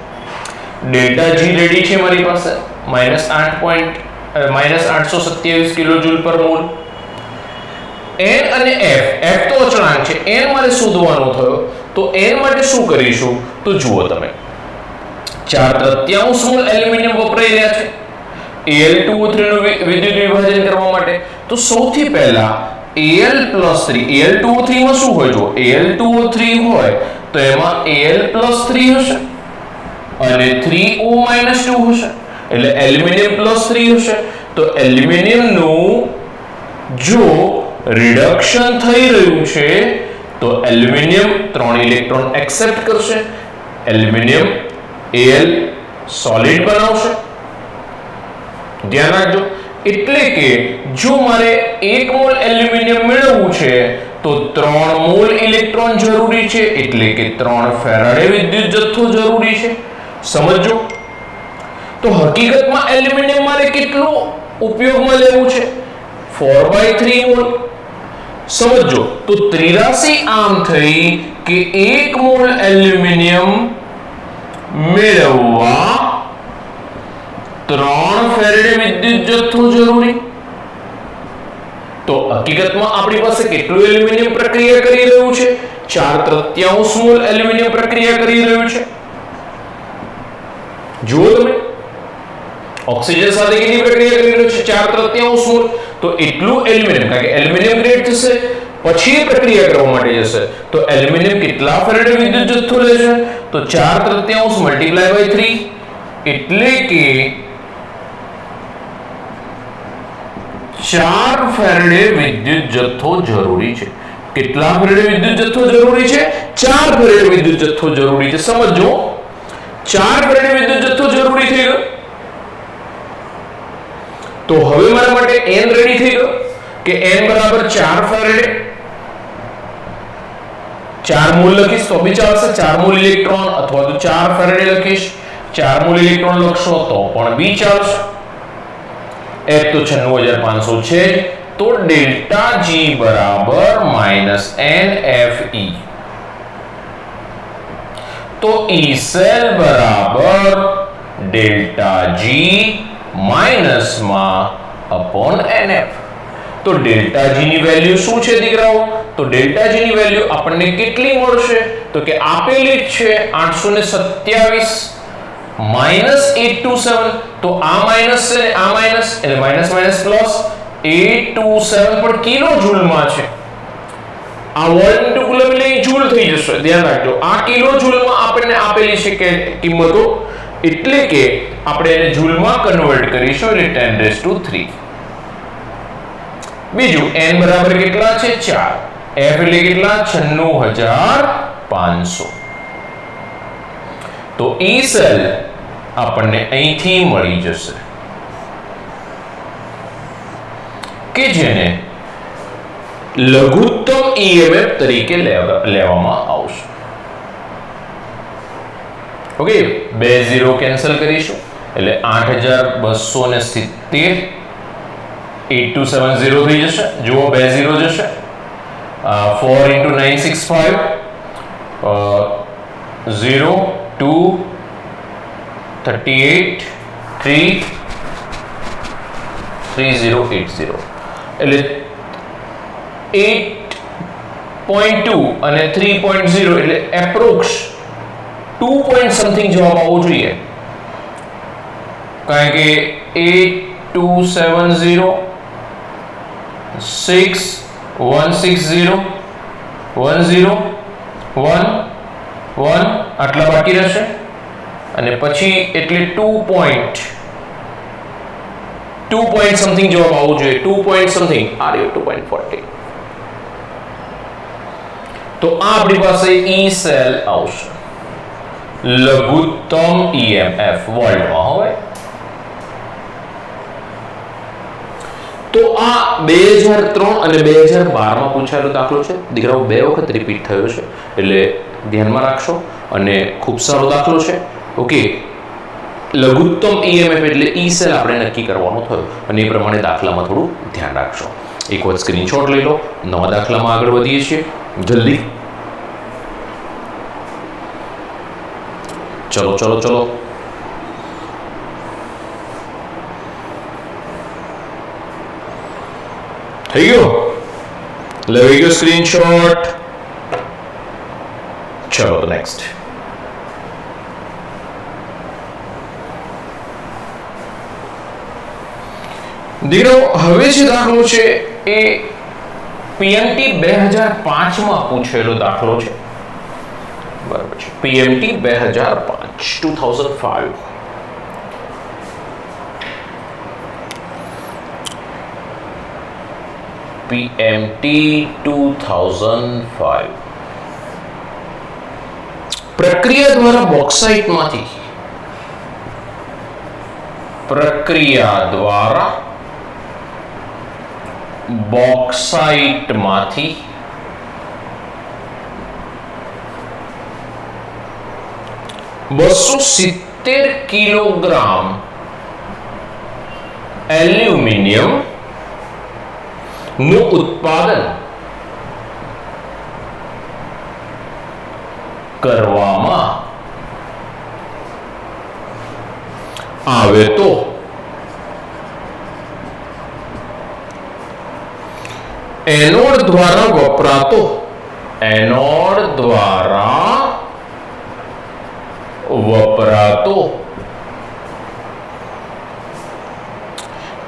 ડેલ્ટા G રેડી છે મારી પાસે, -8.28 -827 કિલોજૂલ પર મોલ. n અને f તો અચળાંક છે, n મારે શોધવાનો થયો તો n માટે શું કરીશું તો જુઓ તમે 4/3 મોલ એલ્યુમિનિયમ વપરાઈ રહ્યા છે Al2O3 નું વિદ્યુત વિભાજન કરવા માટે. તો સૌથી પહેલા Al+3 Al2O3 માં શું હોય? જો Al2O3 હોય તો એમાં Al+3 હશે અને 3O - 2 હશે એટલે એલ્યુમિનિયમ +3 હશે. તો એલ્યુમિનિયમ નું જો રિડક્શન થઈ રહ્યું છે તો એલ્યુમિનિયમ 3 ઇલેક્ટ્રોન એક્સેપ્ટ કરશે, એલ્યુમિનિયમ Al સોલિડ બનાવશે. ધ્યાન રાખજો. એટલે કે જો મારે 1 મોલ એલ્યુમિનિયમ મેળવવું છે તો 3 મોલ ઇલેક્ટ્રોન જરૂરી છે એટલે કે 3 ફેરાડે વિદ્યુત જથ્થો જરૂરી છે. સમજો. તો હકીકતમાં એલ્યુમિનિયમ મારે કેટલું ઉપયોગમાં લેવું છે? 4/3 મોલ. સમજો. તો 83 આમ થઈ કે 1 મોલ એલ્યુમિનિયમ મેળવવા 3 ફેરેડે વિદ્યુત જથ્થો જરૂરી. તો હકીકતમાં આપણી પાસે કેટલું એલ્યુમિનિયમ પ્રક્રિયા કરી રહ્યું છે? 4/3 મોલ એલ્યુમિનિયમ પ્રક્રિયા કરી રહ્યું છે. જુઓ તમે ઓક્સિજન સાથે કેટલી પ્રક્રિયા કરી રહ્યું છે? 4/3 મોલ. તો એટલું એલ્યુમિનિયમ, કારણ કે એલ્યુમિનિયમ ગ્રેડ થશે પછી પ્રક્રિયા કરવા માટે જશે તો એલ્યુમિનિયમ કેટલા ફેરેડે વિદ્યુત જથ્થો લેશે? તો 4/3 × 3 એટલે કે 4 ફેરેડે વિદ્યુત જથ્થો જરૂરી છે. કેટલા ફેરેડે વિદ્યુત જથ્થો જરૂરી છે? 4 ફેરેડે વિદ્યુત જથ્થો જરૂરી છે. સમજો. 4 ફેરેડે વિદ્યુત જથ્થો જરૂરી થઈ ગયો. તો હવે મારા માટે n રેડી થઈ ગયો કે n બરાબર 4 ફેરેડે. 4 મોલ લખીશ તો બી ચાલશે, 4 મોલ ઇલેક્ટ્રોન, અથવા તો 4 ફેરેડે લખીશ 4 મોલ ઇલેક્ટ્રોન લખશો તો પણ બી ચાલશે. F તો 96500 છે. તો ડેલ્ટા G બરાબર -NFE. તો E સેલ બરાબર ડેલ્ટા G -NF. તો ડેલ્ટા G ની વેલ્યુ શું છે દીકરાઓ? તો ડેલ્ટા G ની વેલ્યુ આપણને કેટલી મળશે? તો કે આપેલી છે 827 -827. તો આ માઈનસ છે આ માઈનસ એટલે માઈનસ માઈનસ પ્લસ 827 પણ કિલો જૂલમાં છે. આ વોલ્ટ ઇન્ટુ કુલમ એટલે જૂલ થઈ જશે. ધ્યાન રાખજો. આ કિલો જૂલમાં આપણને આપેલી છે કે કિંમતો, એટલે કે આપણે એને જૂલમાં કન્વર્ટ કરીશું એટલે 10⁻3. બીજું n બરાબર કેટલા છે? 4. f એટલે કેટલા? 96500. તો E સેલ આપણને અહીંથી મળી જશે કે જેને લઘુત્તમ EMF તરીકે લેવામાં આવશે. ઓકે, 2 0 કેન્સલ કરીશું એટલે 8270 8270 થઈ જશે. જુઓ 2 0 જશે. 4 × 965 0 2 38 3 3080 એટલે 8.2 અને 3.0 એટલે એપ્રોક્સ 2 પોઈન્ટ સમથિંગ જવાબ આવવો જોઈએ. કારણ કે 8270 6160 10 1 1 આટલા બાકી રહેશે અને પછી એટલે 2 પોઈન્ટ સમથિંગ જવાબ આવવો જોઈએ. 2 પોઈન્ટ સમથિંગ આ રહ્યો 2.40. તો આ આપણી પાસે E સેલ આવશે. લઘુત્તમ EMF વોલ્ટમાં હોય. તો આ 2003 અને 2012 માં પૂછાયેલો દાખલો છે દીકરાઓ. 2 વખત રિપીટ થયો છે એટલે ધ્યાનમાં રાખશો અને ખૂબ સારો દાખલો છે. ઓકે, લઘુત્તમ EMF એટલે E સેલ આપણે નક્કી કરવાનો થયો અને એ પ્રમાણે દાખલામાં થોડું ધ્યાન રાખશો. એક વખત સ્ક્રીનશોટ લઈ લો. નવા દાખલામાં આગળ વધીએ છીએ જલ્દી. ચલો ચલો ચલો. થઈ ગયો? લઈ ગયો સ્ક્રીનશોટ. ચલો નેક્સ્ટ. દીકરો હવે જે દાખલો છે એ પીએમટી 2005 પૂછેલો દાખલો છે. બરાબર છે. પીએમટી 2005. પીએમટી 2005. પ્રક્રિયા દ્વારા બોક્સાઇટમાંથી બોક્સાઇટમાંથી 270 કિલોગ્રામ એલ્યુમિનિયમ નું ઉત્પાદન કરવામાં આવે તો એનોડ દ્વારા વપરાતો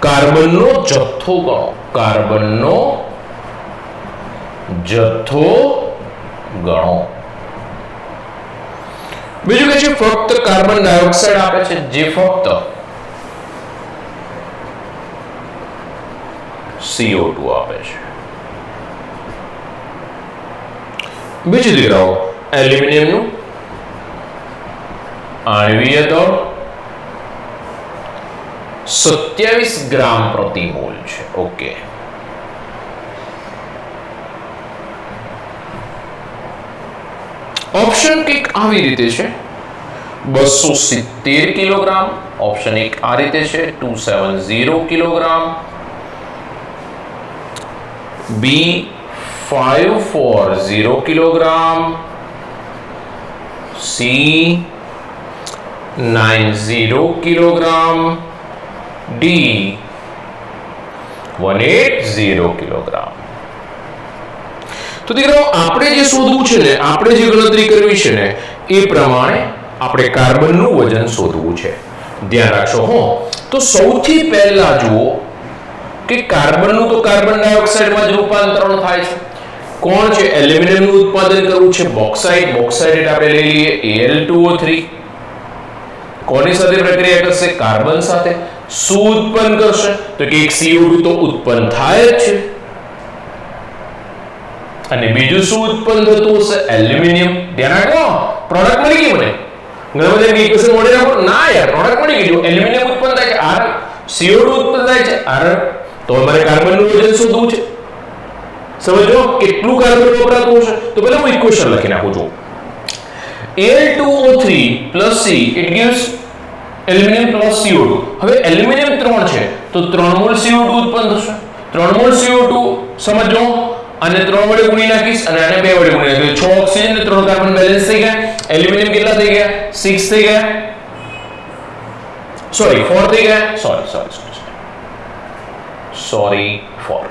કાર્બનનો જથ્થો ગણો. બીજું કે છે ફક્ત કાર્બન ડાયોક્સાઇડ આપે છે જે ફક્ત CO2 આપે છે. બીજું દીકરાઓ એલ્યુમિનિયમનું આણ્વીય દળ 27 ગ્રામ પ્રતિ મોલ છે. ઓકે. ઓપ્શન કંઈક આવી રીતે છે 270 કિલોગ્રામ. ઓપ્શન 1 આ રીતે છે 270 કિલોગ્રામ. બી 540 kilogram. C 90 kilogram. D 180 kilogram. તો દીકરાઓ આપણે જે શોધવું છે ને, આપણે જે ગણતરી કરવી છે ને એ પ્રમાણે આપણે કાર્બનનું વજન શોધવું છે. ધ્યાન રાખશો હો. તો સૌથી પહેલા જુઓ કે કાર્બનનું તો કાર્બન ડાયોક્સાઇડમાં જ રૂપાંતરણ થાય છે. કોણ છે? એલ્યુમિનિયમનું ઉત્પાદન કરવું છે બોક્સાઇટ. બોક્સાઇટ આપણે લઈ લઈએ Al2O3. કોની સાથે પ્રક્રિયા કરશે? કાર્બન સાથે. શું ઉત્પન્ન કરશે? તો કે એક CO2 તો ઉત્પન્ન થાય જ છે. અને બીજું શું ઉત્પન્ન થતું હશે? એલ્યુમિનિયમ. ધ્યાન રાખો, પ્રોડક્ટ મળી ગઈ મને. ઘણા બધા ઇક્વેશન મોડે રાખો ના યાર, પ્રોડક્ટ મળી ગઈ. એલ્યુમિનિયમ ઉત્પન્ન થાય છે, આર CO2 ઉત્પન્ન થાય છે, આર. તો અમારે કાર્બનનું વજન શોધવું છે. સમજો કેટલું કાર્બન વપરાતું હશે. તો પહેલા હું ઇક્વેશન લખી નાખું છું. Al2O3 + C it gives aluminium + CO2. હવે એલ્યુમિનિયમ 3 છે તો 3 મોલ CO2 ઉત્પન્ન થશે. 3 મોલ CO2 સમજો, અને 3 વડે ગુણી નાખીશ અને આને 2 વડે ગુણી નાખીશ. 6 ઓક્સિજન ને 3 કાર્બન બેલેન્સ થઈ ગયા. એલ્યુમિનિયમ કેટલા થઈ ગયા? 6 થઈ ગયા. સોરી 4 થઈ ગયા. સોરી 4.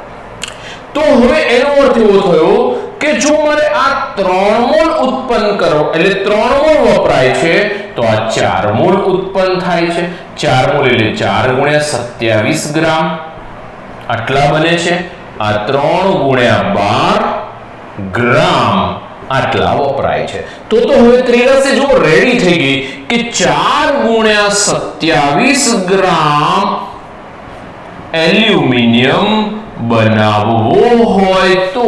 તો હવે એનો અર્થ એવો થયો કે જો મારે આ 3 મોલ ઉત્પન્ન કરો એટલે 3 મોલ વપરાય છે તો આ 4 મોલ ઉત્પન્ન થાય છે. 4 મોલ એટલે 4 × 27 ગ્રામ આટલા બને છે. આ 3 × 12 ગ્રામ આટલા વપરાય છે. તો હવે ત્રિરાશી જો રેડી થઈ ગઈ કે 4 × 27 ગ્રામ એલ્યુમિનિયમ બનાવવો હોય તો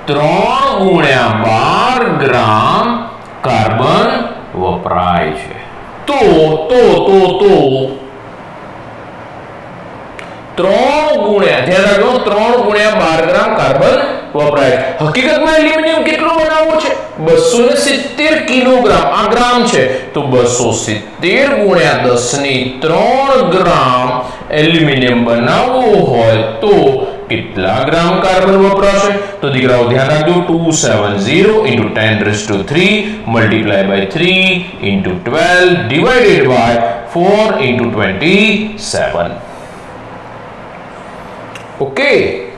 3 × 12 ગ્રામ કાર્બન વપરાય છે. તો 3 ગુણ્યા, ધ્યાન રાખજો, 3 × 12 ગ્રામ કાર્બન વપરાય. હકીકતમાં એલ્યુમિનિયમ કેટલું બનાવવું છે? 270 કિલોગ્રામ. આ ગ્રામ છે તો 270 × 10⁻³ ગ્રામ એલ્યુમિનિયમ બનાવવું હોય તો કેટલા ગ્રામ કાર્બન વપરાશે? તો દીકરાઓ ધ્યાન રાખજો, 270 × 10⁻³ multiply by 3 × 12 divided by 4 × 27. Okay,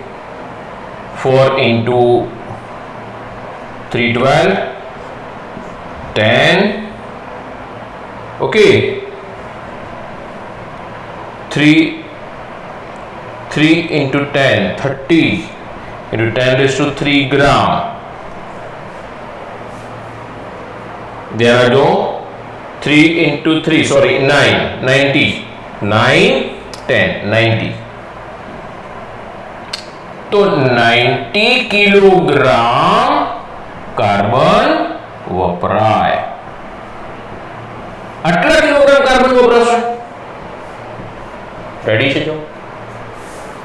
4 into 3 12 10. Okay, 3 into 10 30 into 10 raised to 3 gram. There I go. 3 into 3, sorry, 9 90 9 10 90. तो 90 કિલોગ્રામ કાર્બન વપરાય. આટલા કિલોગ્રામ કાર્બન વપરાશે. રેડી છે જો?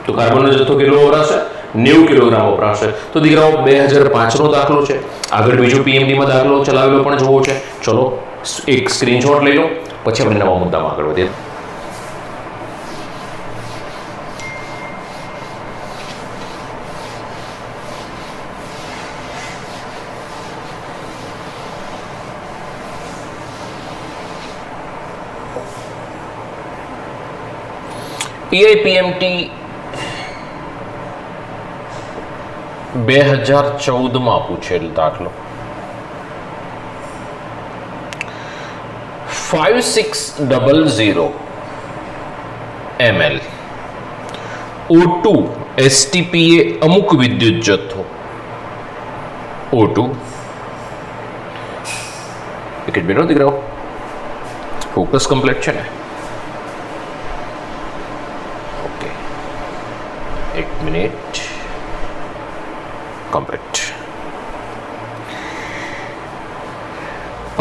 તો કાર્બનનો જથ્થો કેટલો વપરાશે? 90 કિલોગ્રામ વપરાશે. તો દીકરાઓ 2005 નો દાખલો છે. આગળ બીજો પીએમડી માં દાખલો ચલાવેલો પણ જોવો છે. ચલો એક સ્ક્રીનશોટ લઈ લો, પછી આપણે નવા મુદ્દામાં આગળ વધીએ. પીઆઈપીએમટી 2014 માં પૂછેલ દાખલો. 5600 ml O2 STPA અમુક વિદ્યુત જથ્થો O2 એક મિનિટ દીકરાઓ, ફોકસ કમ્પ્લીટ છે ને? ઓકે, એક મિનિટ, કમ્પ્લીટ.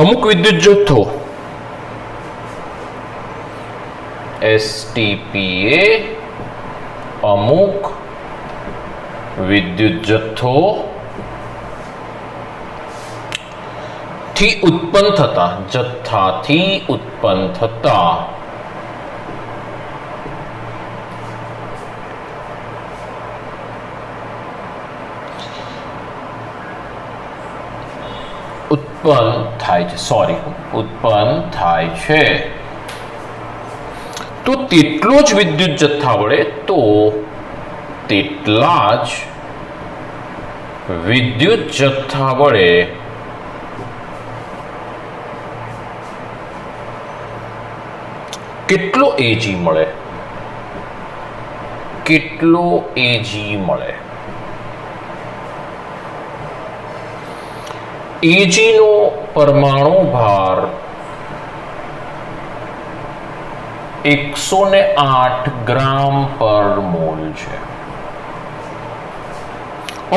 અમુક વિદ્યુત જથ્થો STPA અમુક વિદ્યુત જથ્થો થી ઉત્પન્ન થતા જથ્થાથી ઉત્પન્ન થતા ઉત્પન્ન થાય છે તો તેટલો જ વિદ્યુત જથ્થા વડે તેટલા જ વિદ્યુત જથ્થા વડે કેટલો Ag મળે? કેટલો Ag મળે? Ag નો પરમાણુ ભાર 108 ગ્રામ પર મોલ છે.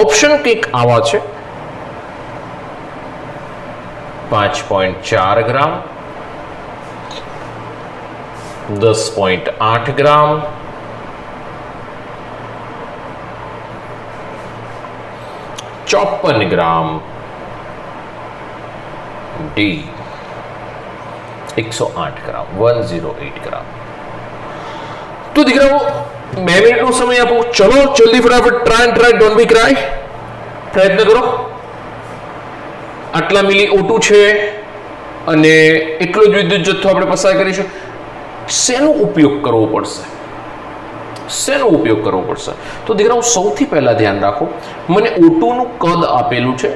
ઓપ્શન કંઈક આવા છે: 5.4 ગ્રામ, 10.8 ગ્રામ, 54 ગ્રામ, ડી 108 ગ્રામ, 108 ગ્રામ. તો દીકરાઓ 2 મિનિટનો સમય આપો. ચલો જલ્દી ફટાફટ ટ્રાય ડોન્ટ બી ક્રાય, પ્રયત્ન કરો. આટલા મિલી O2 છે અને એટલો જ વિદ્યુત જથ્થો આપણે પસાર કરીશું. શેનો ઉપયોગ કરવો પડશે? તો દીકરાઓ સૌથી પહેલા ધ્યાન રાખો, મને O2 નું કદ આપેલું છે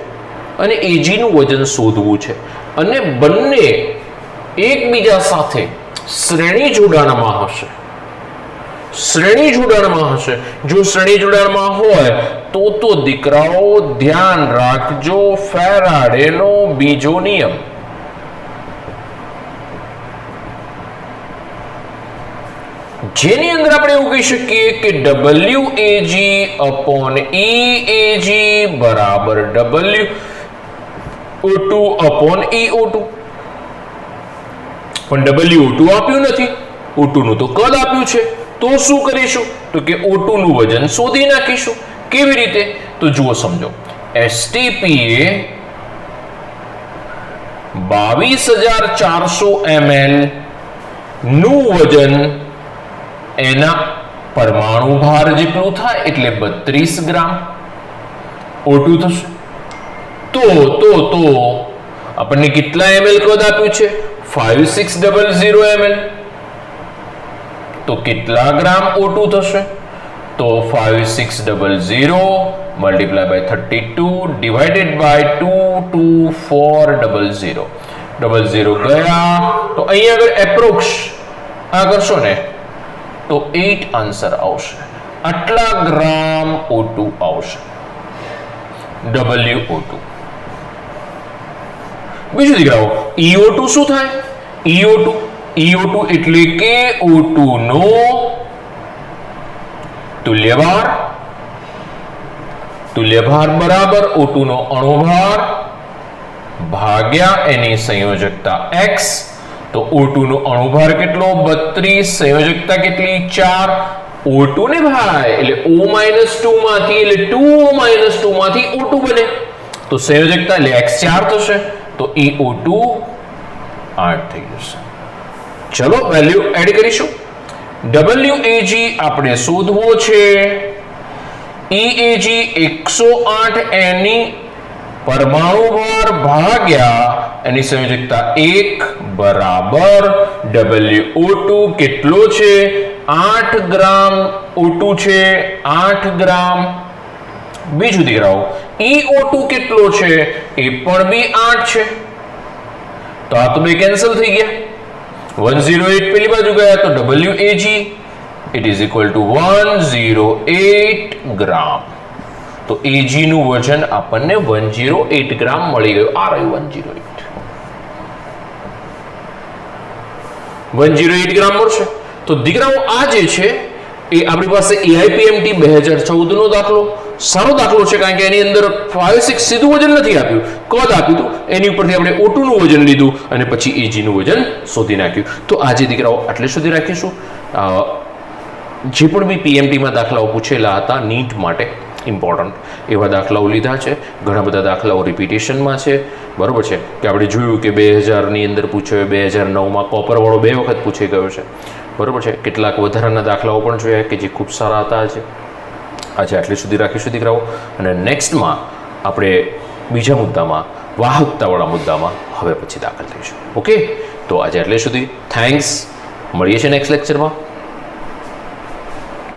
અને Ag નું વજન શોધવું છે અને બંને એકબીજા સાથે શ્રેણી જોડાણમાં હશે. જો શ્રેણી જોડાણમાં હોય તો દીકરાઓ ધ્યાન રાખજો ફેરાડેનો બીજો નિયમ. જેની અંદર આપણે એવું કહી શકીએ કે WAG/EAG બરાબર WO2/EO2. પણ WO2 આપ્યું નથી, O2 નું તો કદ આપ્યું છે. તો શું કરીશું? તો કે O2 નું વજન શોધી નાખીશું. કેવી રીતે? તો જુઓ, સમજો. STPA 22,400 ml નું વજન એના પરમાણુ ભાર જેટલું થાય એટલે 32 ગ્રામ O2 થશે. તો આપણને કેટલા ml કદ આપ્યું છે? 5600 ml. તો કેટલા ગ્રામ O2 થશે? તો 5600 મલ્ટીપ્લાય બાય 32 ડિવાઇડેડ બાય 22400 00 ગયા તો અહીંયા આગળ એપ્રોક્સ આ કરશો ને તો 8 આન્સર આવશે. આટલા ગ્રામ O2 આવશે, WO2. બીજું દીકરાઓ EO2 શું થાય? EO2 એટલે કે O2 નો તુલ્યભાર બરાબર O2 નો અણુભાર ભાગ્યા એની સંયોજકતા x. તો O2 નો અણુભાર કેટલો? 32. સંયોજકતા કેટલી? 4. O2 ને ભાઈ એટલે O-2 માંથી એટલે 2O-2 માંથી O2 બને તો સંયોજકતા એટલે x 4 થશે તો EO2 8 થઈ જશે. ચલો વેલ્યુ એડ કરીશું. WAG આપણે શોધવો છે. EAG 108 એની પરમાણુ ભાર ભાગ્યા એની સંયોજકતા 1 બરાબર WO2 કેટલો છે? 8 ગ્રામ O2 છે, 8 ગ્રામ. બીજું દીકરાઓ EO2 કેટલો છે? એ પણ બી 8 છે. તો આ તો બે કેન્સલ થઈ ગયા. 108 પેલી બાજુ ગયા તો WAG it is equal to 108 ગ્રામ. તો AG નું વજન આપણને 108 ગ્રામ મળી ગયું. આ રહ્યું 108 ગ્રામ મળશે. તો દીકરાઓ આ જે છે એ આપણી પાસે AIPMT 2014 નો દાખલો સારો દાખલો છે, કારણ કે એની અંદર 5 6 સીધું વજન નથી આપ્યું, કદ આપ્યું હતું. એની ઉપરથી આપણે O2 નું વજન લીધું અને પછી AG નું વજન શોધી નાખ્યું. તો આજે દીકરાઓ આટલે સુધી રાખીશું. જે પણ બી PMTમાં દાખલાઓ પૂછેલા હતા નીટ માટે ઇમ્પોર્ટન્ટ એવા દાખલાઓ લીધા છે. ઘણા બધા દાખલાઓ રિપીટેશનમાં છે, બરોબર છે. કે આપણે જોયું કે 2000ની અંદર પૂછાયો, 2009માં કોપરવાળો 2 વખત પૂછાઈ ગયો છે, બરોબર છે. કેટલાક વધારાના દાખલાઓ પણ જોયા કે જે ખૂબ સારા હતા. આજે આટલે સુધી રાખીશું દીકરાઓ, અને નેક્સ્ટમાં આપણે બીજા મુદ્દામાં વાહકતાવાળા મુદ્દામાં હવે પછી દાખલ થઈશું. ઓકે, તો આજે આટલે સુધી. થેન્ક્સ. મળીએ છીએ નેક્સ્ટ લેક્ચરમાં.